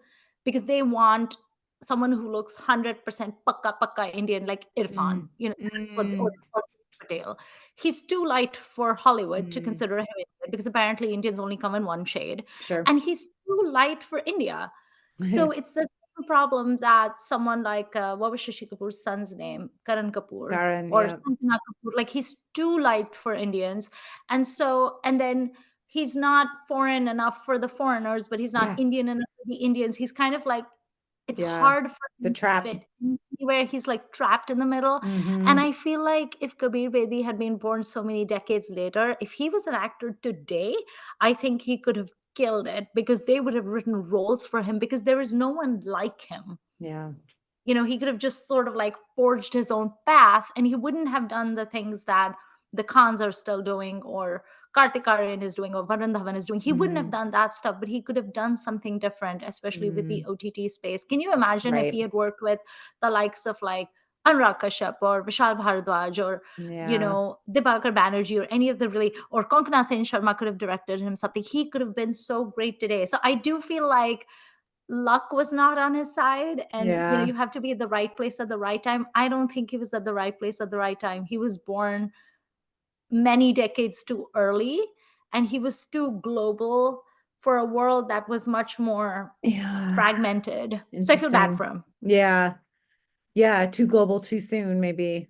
because they want someone who looks 100% pakka Indian, like Irfan, mm, you know, mm, or Patel. He's too light for Hollywood to mm. consider him Indian because apparently Indians only come in one shade. Sure. And he's too light for India. So it's the same problem that someone like what was Shashi Kapoor's son's name, Karan Kapoor, Karen, or yeah. Sanjana Kapoor. Like he's too light for Indians, and then he's not foreign enough for the foreigners, but he's not Yeah. Indian enough for the Indians. He's kind of like it's Yeah. hard for It's a him to trap. fit anywhere. He's like trapped in the middle. And Hmm. I feel like if Kabir Bedi had been born so many decades later, if he was an actor today, I think he could have killed it because they would have written roles for him because there is no one like him. Yeah. You know, he could have just sort of like forged his own path and he wouldn't have done the things that the Khans are still doing or Kartik Aaryan is doing or Varun Dhawan is doing. He wouldn't have Mm, done that stuff, but he could have done something different, especially with the mm. OTT space. Can you imagine if Right. he had worked with the likes of like Anurag Kashyap or Vishal Bhardwaj or, you Yeah. know, Dibakar Banerjee or any of the really, or Konkana Sen Sharma could have directed him something. He could have been so great today. So I do feel like luck was not on his side, and you know, Yeah. you have to be at the right place at the right time. I don't think he was at the right place at the right time. He was born many decades too early, and he was too global for a world that was much more Yeah. fragmented. So I feel bad Interesting. for him. Yeah. Yeah. Too global too soon, maybe.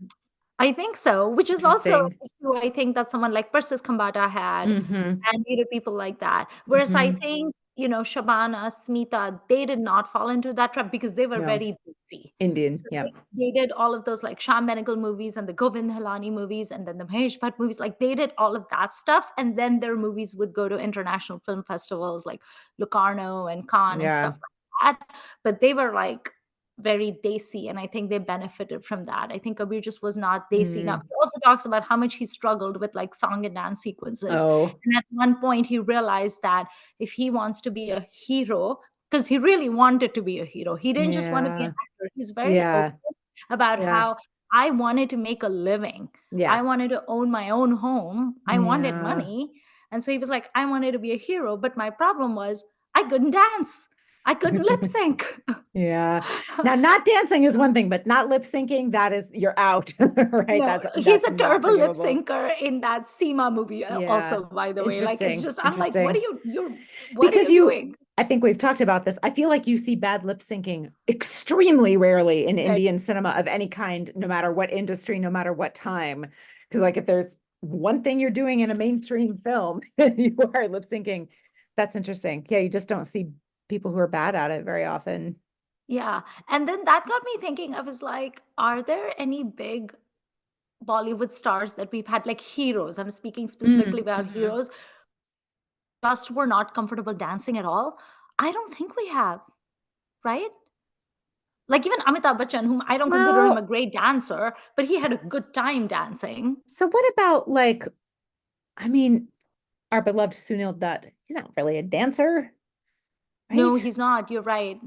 I think so, which is also an Interesting. issue I think that someone like Persis Kambata had, Hmm. and, you know, people like that. Whereas I Hmm. think, you know, Shabana, Smita, they did not fall into that trap because they were No. very desi. Indian. So Yeah. they did all of those like Sham Benegal movies and the Govind Hilani movies and then the Mahesh Bhatt movies. Like they did all of that stuff. And then their movies would go to international film festivals like Locarno and Cannes and Yeah. stuff like that. But they were like very desi, and I think they benefited from that. I think Kabir just was not desi enough. Mm. He also talks about how much he struggled with like song and dance sequences. Oh. And at one point he realized that if he wants to be a hero, because he really wanted to be a hero, he didn't just want to be an Yeah. actor. He's very Yeah. open about Yeah. how I wanted to make a living. I Yeah. wanted to own my own home. I wanted Yeah. money. And so he was like, I wanted to be a hero, but my problem was I couldn't dance. I couldn't lip sync. Yeah. Now, not dancing is one thing, but not lip syncing, that is, you're out, right? No, he's That's a not terrible lip forgivable. syncer in that Seema movie, Yeah. also, by the way. Like, it's Interesting. just, I'm like, Interesting. what are Because you doing? I think we've talked about this. I feel like you see bad lip syncing extremely rarely in Right. Indian cinema of any kind, no matter what industry, no matter what time. Because like if there's one thing you're doing in a mainstream film, you are lip syncing. That's interesting. Yeah, you just don't see people who are bad at it very often. Yeah. And then that got me thinking, I was like, are there any big Bollywood stars that we've had, like heroes? I'm speaking specifically about Mm-hmm. heroes, just were not comfortable dancing at all. I don't think we have, right? Like even Amitabh Bachchan, whom I don't consider him a Well, great dancer, but he had a good time dancing. so what about like, I mean, our beloved Sunil Dutt? He's not really a dancer, No, right? he's not. You're right.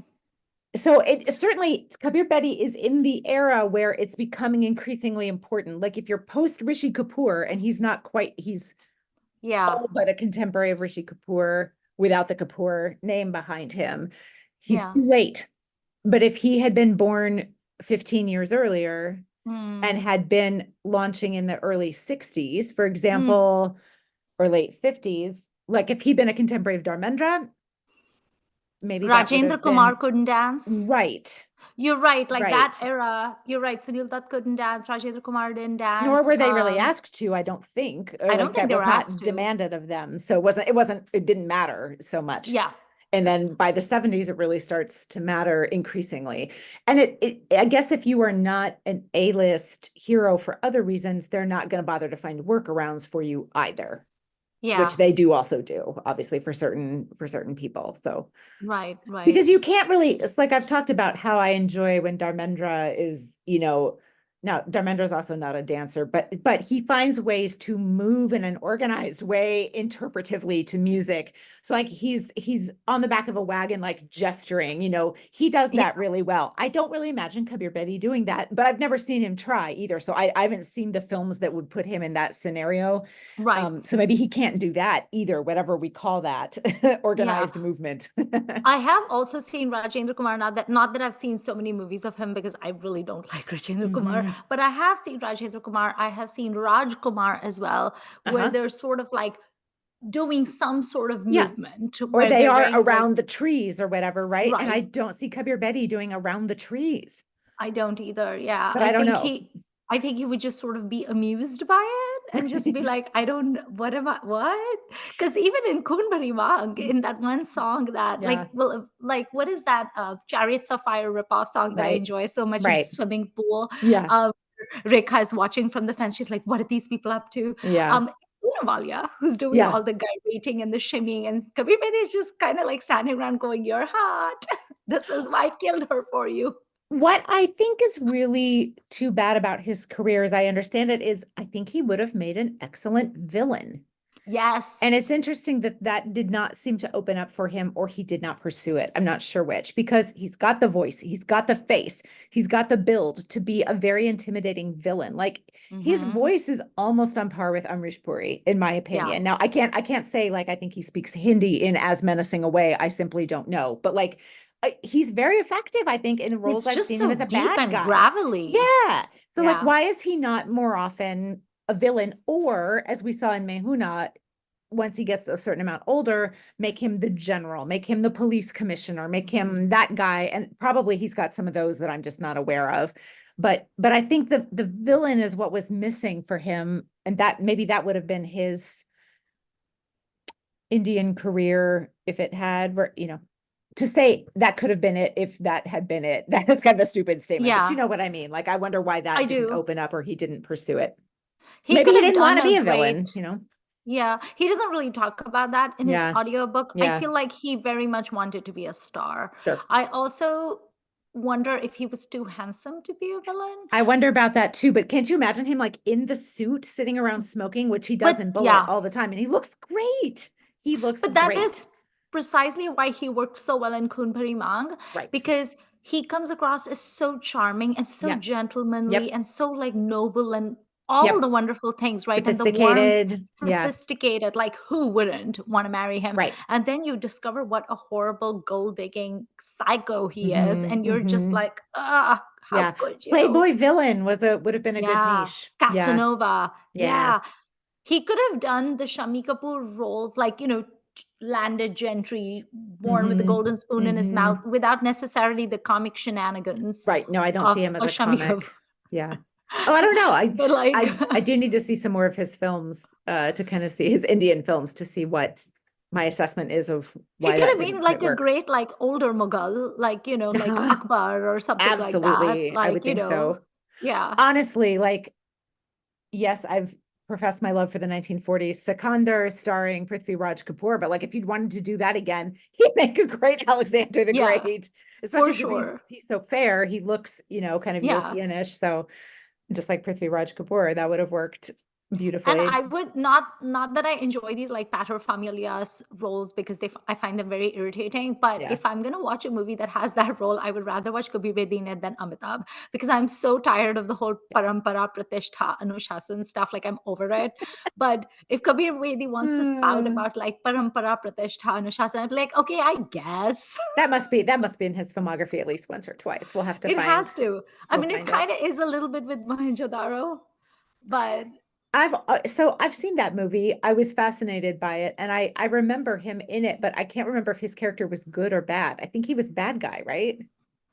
So it certainly Kabir Bedi is in the era where it's becoming increasingly important. Like if you're post Rishi Kapoor and he's not quite, he's Yeah. all but a contemporary of Rishi Kapoor without the Kapoor name behind him, he's Yeah. too late. But if he had been born 15 years earlier and Mm. had been launching in the early 60s, for Mm. example, or late 50s, like if he'd been a contemporary of Dharmendra, maybe that would Rajendra have Kumar been couldn't dance. right, You're right. Like that right. era, you're right. Sunil Dutt couldn't dance. Rajendra Kumar didn't Nor dance. were they really asked to, I don't think, or I don't like think that they were was asked not to. demanded of them. So it didn't matter so much. Yeah. And then by the 70s, it really starts to matter increasingly. And I guess if you are not an A-list hero for other reasons, they're not going to bother to find workarounds for you either. which Yeah. they do also do, obviously for certain people. So Right. Right. because you can't really, it's like I've talked about how I enjoy when Dharmendra is, now Dharmendra is also not a dancer, but he finds ways to move in an organized way interpretively to music. So like he's on the back of a wagon, like gesturing, he does Yeah. that really well. I don't really imagine Kabir Bedi doing that, but I've never seen him try either. So I haven't seen the films that would put him in that scenario. Right. So maybe he can't do that either, whatever we call that, Yeah. organized movement. I have also seen Rajendra Kumar. Not that I've seen so many movies of him because I really don't like Rajendra Kumar, Mhm. but I have seen Rajendra Kumar. I have seen Raj Kumar as well, where Uh-huh. they're sort of like doing some sort of Yeah. movement Or where they they're are very like, around the trees or whatever, right? And I right. don't see Kabir Bedi doing around the trees, I don't either. Yeah. but I don't know. I think he would just sort of be amused by it and just be like, I don't, what am I, what? Because even in Kunbari Wang, in that one song that, like, Yeah, well, like, what is that Chariots of Fire ripoff song that I right, enjoy so much in the right. swimming pool? Yeah, Um, Rekha is watching from the fence. She's like, what are these people up to? yeah, Walia, who's doing yeah. all the gyrating and the shimmying, and Kabir Bedi is just kind of like standing around going, you're hot. This is why I killed her for you. What I think is really too bad about his career, as I understand it, is I think he would have made an excellent villain. And it's Yes. interesting that that did not seem to open up for him, or he did not pursue it. I'm not sure which, because he's got the voice, he's got the face, he's got the build to be a very intimidating villain. Like his Mhm. voice is almost on par with Amrish Puri, in my Yeah. opinion. Now, I can't say like I think he speaks Hindi in as menacing a way. I simply don't know. But like he's very effective, I think, in the roles It's I've just seen him so as a deep bad and guy. gravelly. Yeah. So like, Yeah. why is he not more often a villain? Or as we saw in Mehuna, once he gets a certain amount older, make him the general, make him the police commissioner, make him Mhm. that guy. And probably he's got some of those that I'm just not aware of. But I think the villain is what was missing for him. And that maybe that would have been his Indian career if it had, to say that could have been it if that had been it. That's kind of a stupid statement, but you Yeah, know what I mean? Like, I wonder why I that didn't do. open up or he didn't pursue it. He Maybe could he have didn't want done to a be a great. villain. Yeah, he doesn't really talk about that in his Yeah. audiobook. I Yeah. feel like he very much wanted to be a star. Sure. I also wonder if he was too handsome to be a villain. I wonder about that too, but can't you imagine him like in the suit sitting around smoking, which he does But in Bullet yeah, all the time, and he looks great. He looks but that great. is precisely why he worked so well in Kunpari Mang, Right. because he comes across as so charming and so Yep. gentlemanly Yep. and so like noble and all Yep. the wonderful things, right? And the warm, Sophisticated. Yeah. sophisticated, like who wouldn't want to marry him? Right. And then you discover what a horrible gold digging psycho he is, Hmm. and you're just Hmm. like, ah, how Yeah. could you? Playboy villain would have been a good Yeah, niche. Yeah. Casanova. Yeah. Yeah. He could have done the Shami Kapoor roles like, landed gentry, born with a Hmm. golden spoon in his mouth Hmm. without necessarily the comic shenanigans Right. No, I don't of see him a as a Shami Kapoor. comic. Yeah. Oh, I don't know. But like I do need to see some more of his films, to kind of see his Indian films to see what my assessment is of he why could that have been didn't like quite a work. great like older Mughal, like, like Akbar or something like that. Absolutely. I would Like, think so. yeah. Honestly, like, yes, I've professed my love for the 1940s. Sikandar starring Prithvi Raj Kapoor, but like if you'd wanted to do that again, he'd make a great Alexander the Yeah, Great, for especially because sure. he's so fair. He looks, kind of Yeah. Europeanish. So just like Prithvi Raj Kapoor, that would have worked And beautifully. I would not that I enjoy these like paterfamilias roles because I find them very irritating. But Yeah. if I'm gonna watch a movie that has that role, I would rather watch Kabir Bedi in it than Amitabh because I'm so tired of the whole parampara pratishtha anushasan stuff. Like I'm over it. But if Kabir Bedi wants to spout Hmm. about like parampara pratishtha anushasan, I'd be like, okay, I guess That must be in his filmography at least once or twice. We'll have to it find has to. I we'll mean, it find out. kind of is a little bit with Mohenjo-daro, but I've seen that movie. I was fascinated by it, and I remember him in it, but I can't remember if his character was good or bad. I think he was bad guy, right?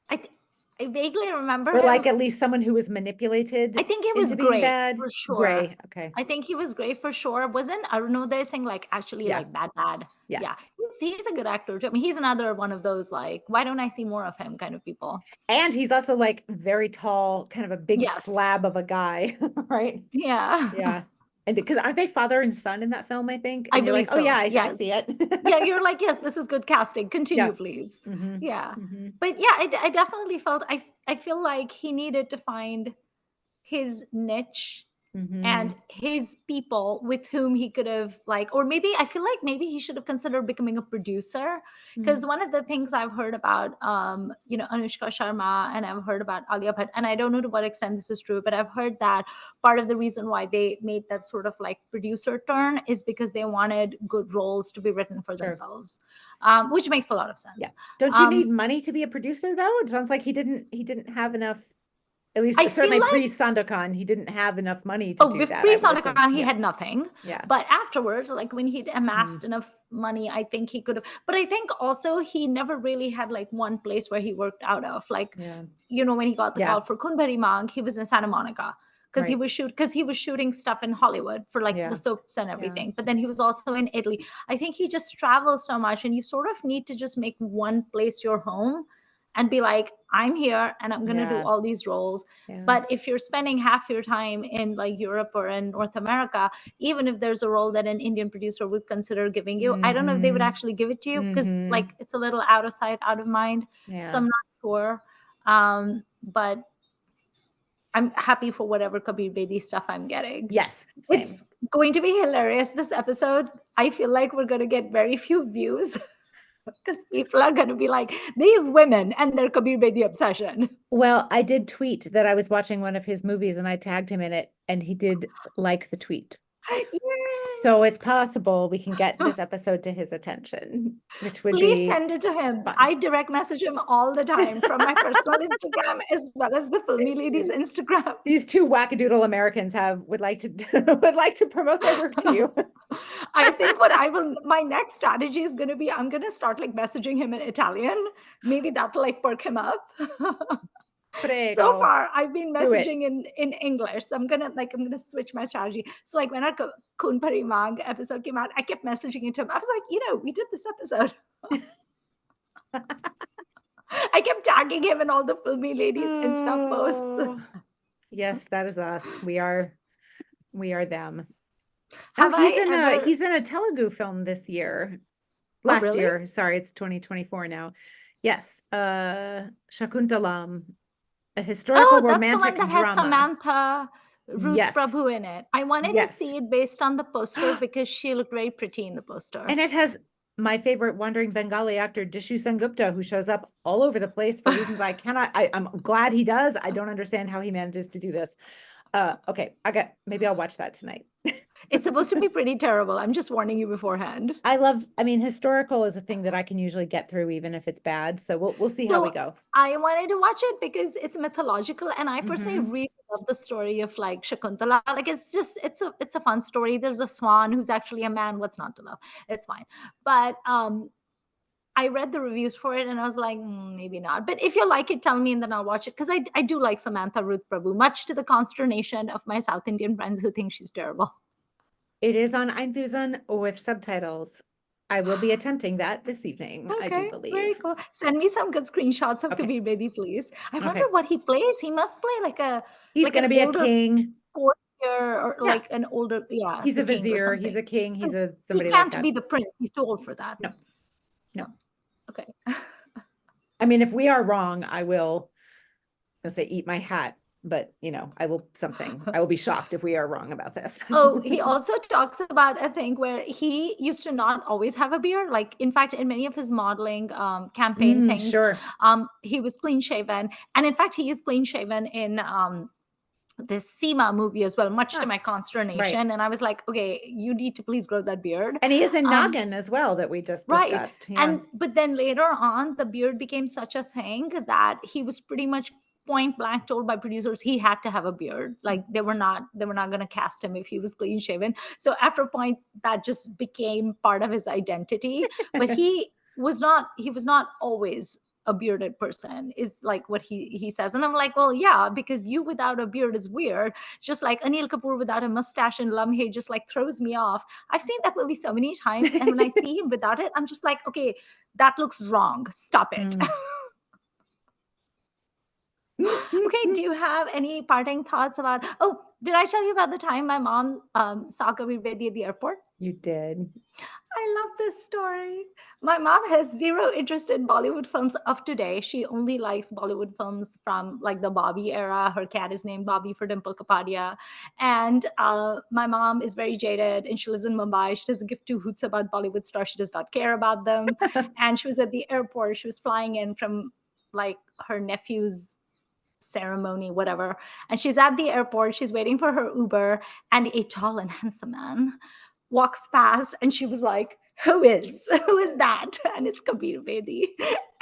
I th- I vaguely remember Or like him. at least someone who was I manipulated think he was into being great bad. for sure. Gray. Okay. I think he was great for sure. Wasn't Arunodai Singh like actually Yeah. like bad? Yeah. Yeah, he's a good actor too. I mean, he's another one of those like, why don't I see more of him kind of people. And he's also like very tall, kind of a big Yes. slab of a guy, right? Yeah. Yeah. And because aren't they father and son in that film, I think? I And you're like, believe oh yeah, so. I see Yes. it. Yeah, you're like, yes, this is good casting. Yeah. Continue, please. Hmm. Yeah. Hmm. But yeah, I definitely felt I feel like he needed to find his niche and Hmm. his people with whom he could have like, or maybe I feel like maybe he should have considered becoming a producer, because one of the things I've heard about Anushka Sharma, and I've heard about Alia Bhatt, and I don't know to what extent this is true, but I've heard that part of the reason why they made that sort of like producer turn is because they wanted good roles to be written for Sure. themselves, which makes a lot of Yeah. sense. Don't you need money to be a producer though? It sounds like he didn't have enough, at least I feel certainly like, pre-Sandokan, he didn't have enough money to oh, do with that, I would assume. pre-Sandokan, he Yeah. had nothing. Yeah. But afterwards, like when he'd amassed Mm. enough money, I think he could have. But I think also he never really had like one place where he worked out of. Like, Yeah. when he got the Yeah. call for Kunbari Mang, he was in Santa Monica because Right. he was shooting stuff in Hollywood for like Yeah. the soaps and Yeah. everything. But then he was also in Italy. I think he just travels so much, and you sort of need to just make one place your home and be like, I'm here and I'm going to do Yeah. all these roles. Yeah. But if you're spending half your time in like Europe or in North America, even if there's a role that an Indian producer would consider giving you, I don't know if they would Mhm. actually give it to you, because Mhm. like it's a little out of sight, out of mind. So Yeah. I'm not sure. But I'm happy for whatever Kabir Bedi stuff I'm getting. Yes. Same. It's going to be hilarious this episode. I feel like we're going to get very few views because people are going to be like, these women and their Kabir Bedi obsession. Well, I did tweet that I was watching one of his movies and I tagged him in it, and he did like the tweet. So it's possible we can get this episode to his attention, which would Please be send it to him. fun. I direct message him all the time from my personal Instagram as well as the Filmi Ladies Instagram. These two wackadoodle Americans would like to promote their work to you. I think my next strategy is going to be, I'm going to start like messaging him in Italian. Maybe that'll like perk him up. So Prego. far, I've been Do it. messaging in English. So I'm gonna switch my strategy. So like when our Kun Pari Mang episode came out, I kept messaging it to him. I was like, we did this episode. I kept tagging him in all the Filmi Ladies Insta posts. Oh, yes, that is us. We are them. Have Oh, he's I in ever? he's in a Telugu film this year. Oh, Last really? year. Sorry, it's 2024 now. Yes. Shakuntalam, a historical Oh, that's the romantic one that has drama. Samantha Ruth Yes. Prabhu in it. I wanted to Yes. see it based on the poster because she looked very pretty in the poster. And it has my favorite wandering Bengali actor, Dishu Sengupta, who shows up all over the place for reasons I'm glad he does. I don't understand how he manages to do this. Okay, maybe I'll watch that tonight. It's supposed to be pretty terrible. I'm just warning you beforehand. Historical is a thing that I can usually get through even if it's bad. So we'll see how we go. I wanted to watch it because it's mythological, and I personally really love the story of like Shakuntala. Like it's a fun story. There's a swan who's actually a man. What's not to love? It's fine. But I read the reviews for it and I was like, maybe not. But if you like it, tell me and then I'll watch it. Because I do like Samantha Ruth Prabhu, much to the consternation of my South Indian friends who think she's terrible. It is on Einthüsen with subtitles. I will be attempting that this evening, I do believe. Very cool. Send me some good screenshots of Kabir Bedi, please. I wonder what he plays. He must play he's going to be a king. Courtier or like an older, He's a vizier. He's a king. He's somebody he can't like that. be the prince. He's too old for that. No. Okay. I mean, if we are wrong, I will say eat my hat, but I will be shocked if we are wrong about this. Oh, he also talks about a thing where he used to not always have a beard. Like, in fact, in many of his modeling campaign things, sure. He was clean shaven. And in fact, he is clean shaven in this Seema movie as well, much to my consternation. Right. And I was like, okay, you need to please grow that beard. And he is in Nagin as well that we just discussed. Yeah. But then later on, the beard became such a thing that he was pretty much point blank told by producers he had to have a beard. Like they were not going to cast him if he was clean shaven. So after a point, that just became part of his identity. But he was not always a bearded person, is like what he says. And I'm like, well, yeah, because you without a beard is weird. Just like Anil Kapoor without a mustache and Lamhe just like throws me off. I've seen that movie so many times. And when I see him without it, I'm just like, okay, that looks wrong. Stop it. Okay, do you have any parting thoughts about, Did I tell you about the time my mom saw Kabir Bedi at the airport? You did. I love this story. My mom has zero interest in Bollywood films of today. She only likes Bollywood films from like the Bobby era. Her cat is named Bobby for Dimple Kapadia. And my mom is very jaded and she lives in Mumbai. She doesn't give two hoots about Bollywood stars. She does not care about them. And she was at the airport. She was flying in from like her nephew's ceremony, whatever. And she's at the airport. She's waiting for her Uber. And a tall and handsome man walks past and she was like, who is that? And it's Kabir Bedi.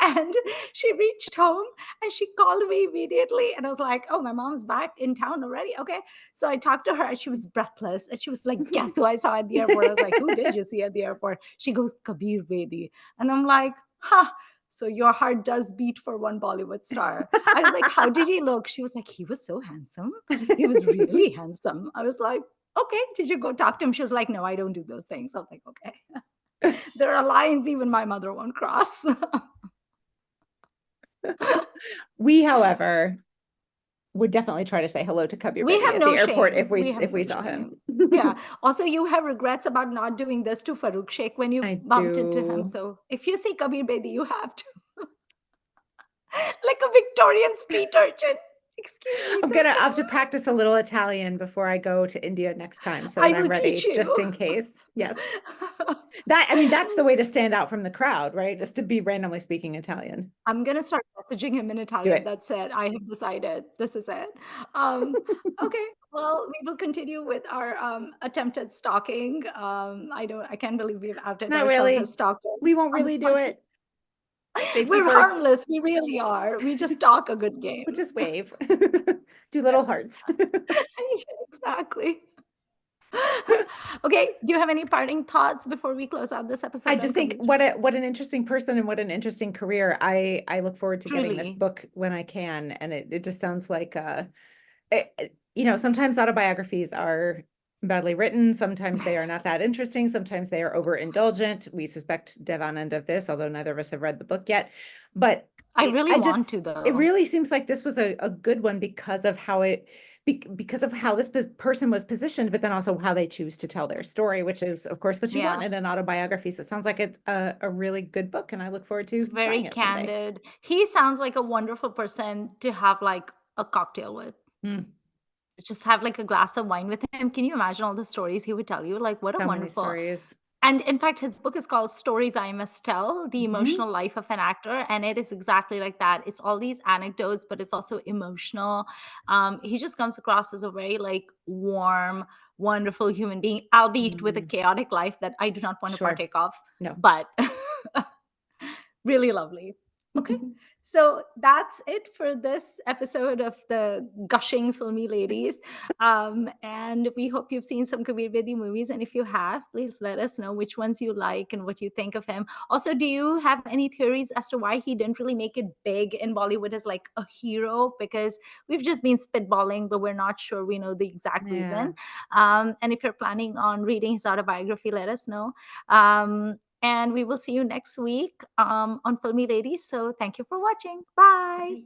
And she reached home and she called me immediately and I was like, oh, my mom's back in town already, okay. So I talked to her and she was breathless and she was like, guess who I saw at the airport? I was like, who did you see at the airport? She goes, Kabir Bedi. And I'm like, huh. So your heart does beat for one Bollywood star. I was like, how did he look? She was like, he was so handsome. He was really handsome. I was like, okay, did you go talk to him? She was like, no, I don't do those things. I was like, okay. There are lines even my mother won't cross. We, however, would definitely try to say hello to Kabir We Bedi have at no the airport shame. if we No saw shame. him. Yeah. Also, you have regrets about not doing this to Farouk Sheikh when you I bumped into him. do. So if you see Kabir Bedi, you have to. Like a Victorian street urchin. Excuse me, I'm sir. gonna have to practice a little Italian before I go to India next time so I that I'm will ready teach you. just in case. Yes. That's the way to stand out from the crowd, right? Just to be randomly speaking Italian. I'm gonna start messaging him in Do Italian. it. That's it. I have decided this is it. Okay. Well, we will continue with our attempt at stalking. I can't believe we've outed Not ourselves really. as stalkers We won't on this really do podcast. it. Safety We're first. harmless. We really are. We just talk a good game. We'll just wave. Do little hearts. Exactly. Okay. Do you have any parting thoughts before we close out this episode? I just think what an interesting person and what an interesting career. I look forward to getting this Truly. book when I can. And it just sounds like sometimes autobiographies are badly written. Sometimes they are not that interesting. Sometimes they are overindulgent. We suspect Devanand of this, although neither of us have read the book yet. But I really want to, it though. really seems like this was a good one because of how because of how this person was positioned, but then also how they choose to tell their story, which is, of course, what you want Yeah. in an autobiography. So it sounds like it's a really good book, and I look forward to It's very trying it someday. candid. He sounds like a wonderful person to have like a cocktail with. Mm, Just have like a glass of wine with him. Can you imagine all the stories he would tell you? Like, what a so many wonderful. stories. And in fact, his book is called Stories I Must Tell: The Mhm. Emotional Life of an Actor. And it is exactly like that. It's all these anecdotes, but it's also emotional. He just comes across as a very like warm, wonderful human being, albeit with a Mm, chaotic life that I do not want to sure. partake of. No. But really lovely. Okay. So that's it for this episode of the Gushing Filmy Ladies. And we hope you've seen some Kabir Bedi movies. And if you have, please let us know which ones you like and what you think of him. Also, do you have any theories as to why he didn't really make it big in Bollywood as like a hero? Because we've just been spitballing, but we're not sure we know the exact Yeah. reason. And if you're planning on reading his autobiography, let us know. And we will see you next week on Filmy Ladies. So thank you for watching. Bye.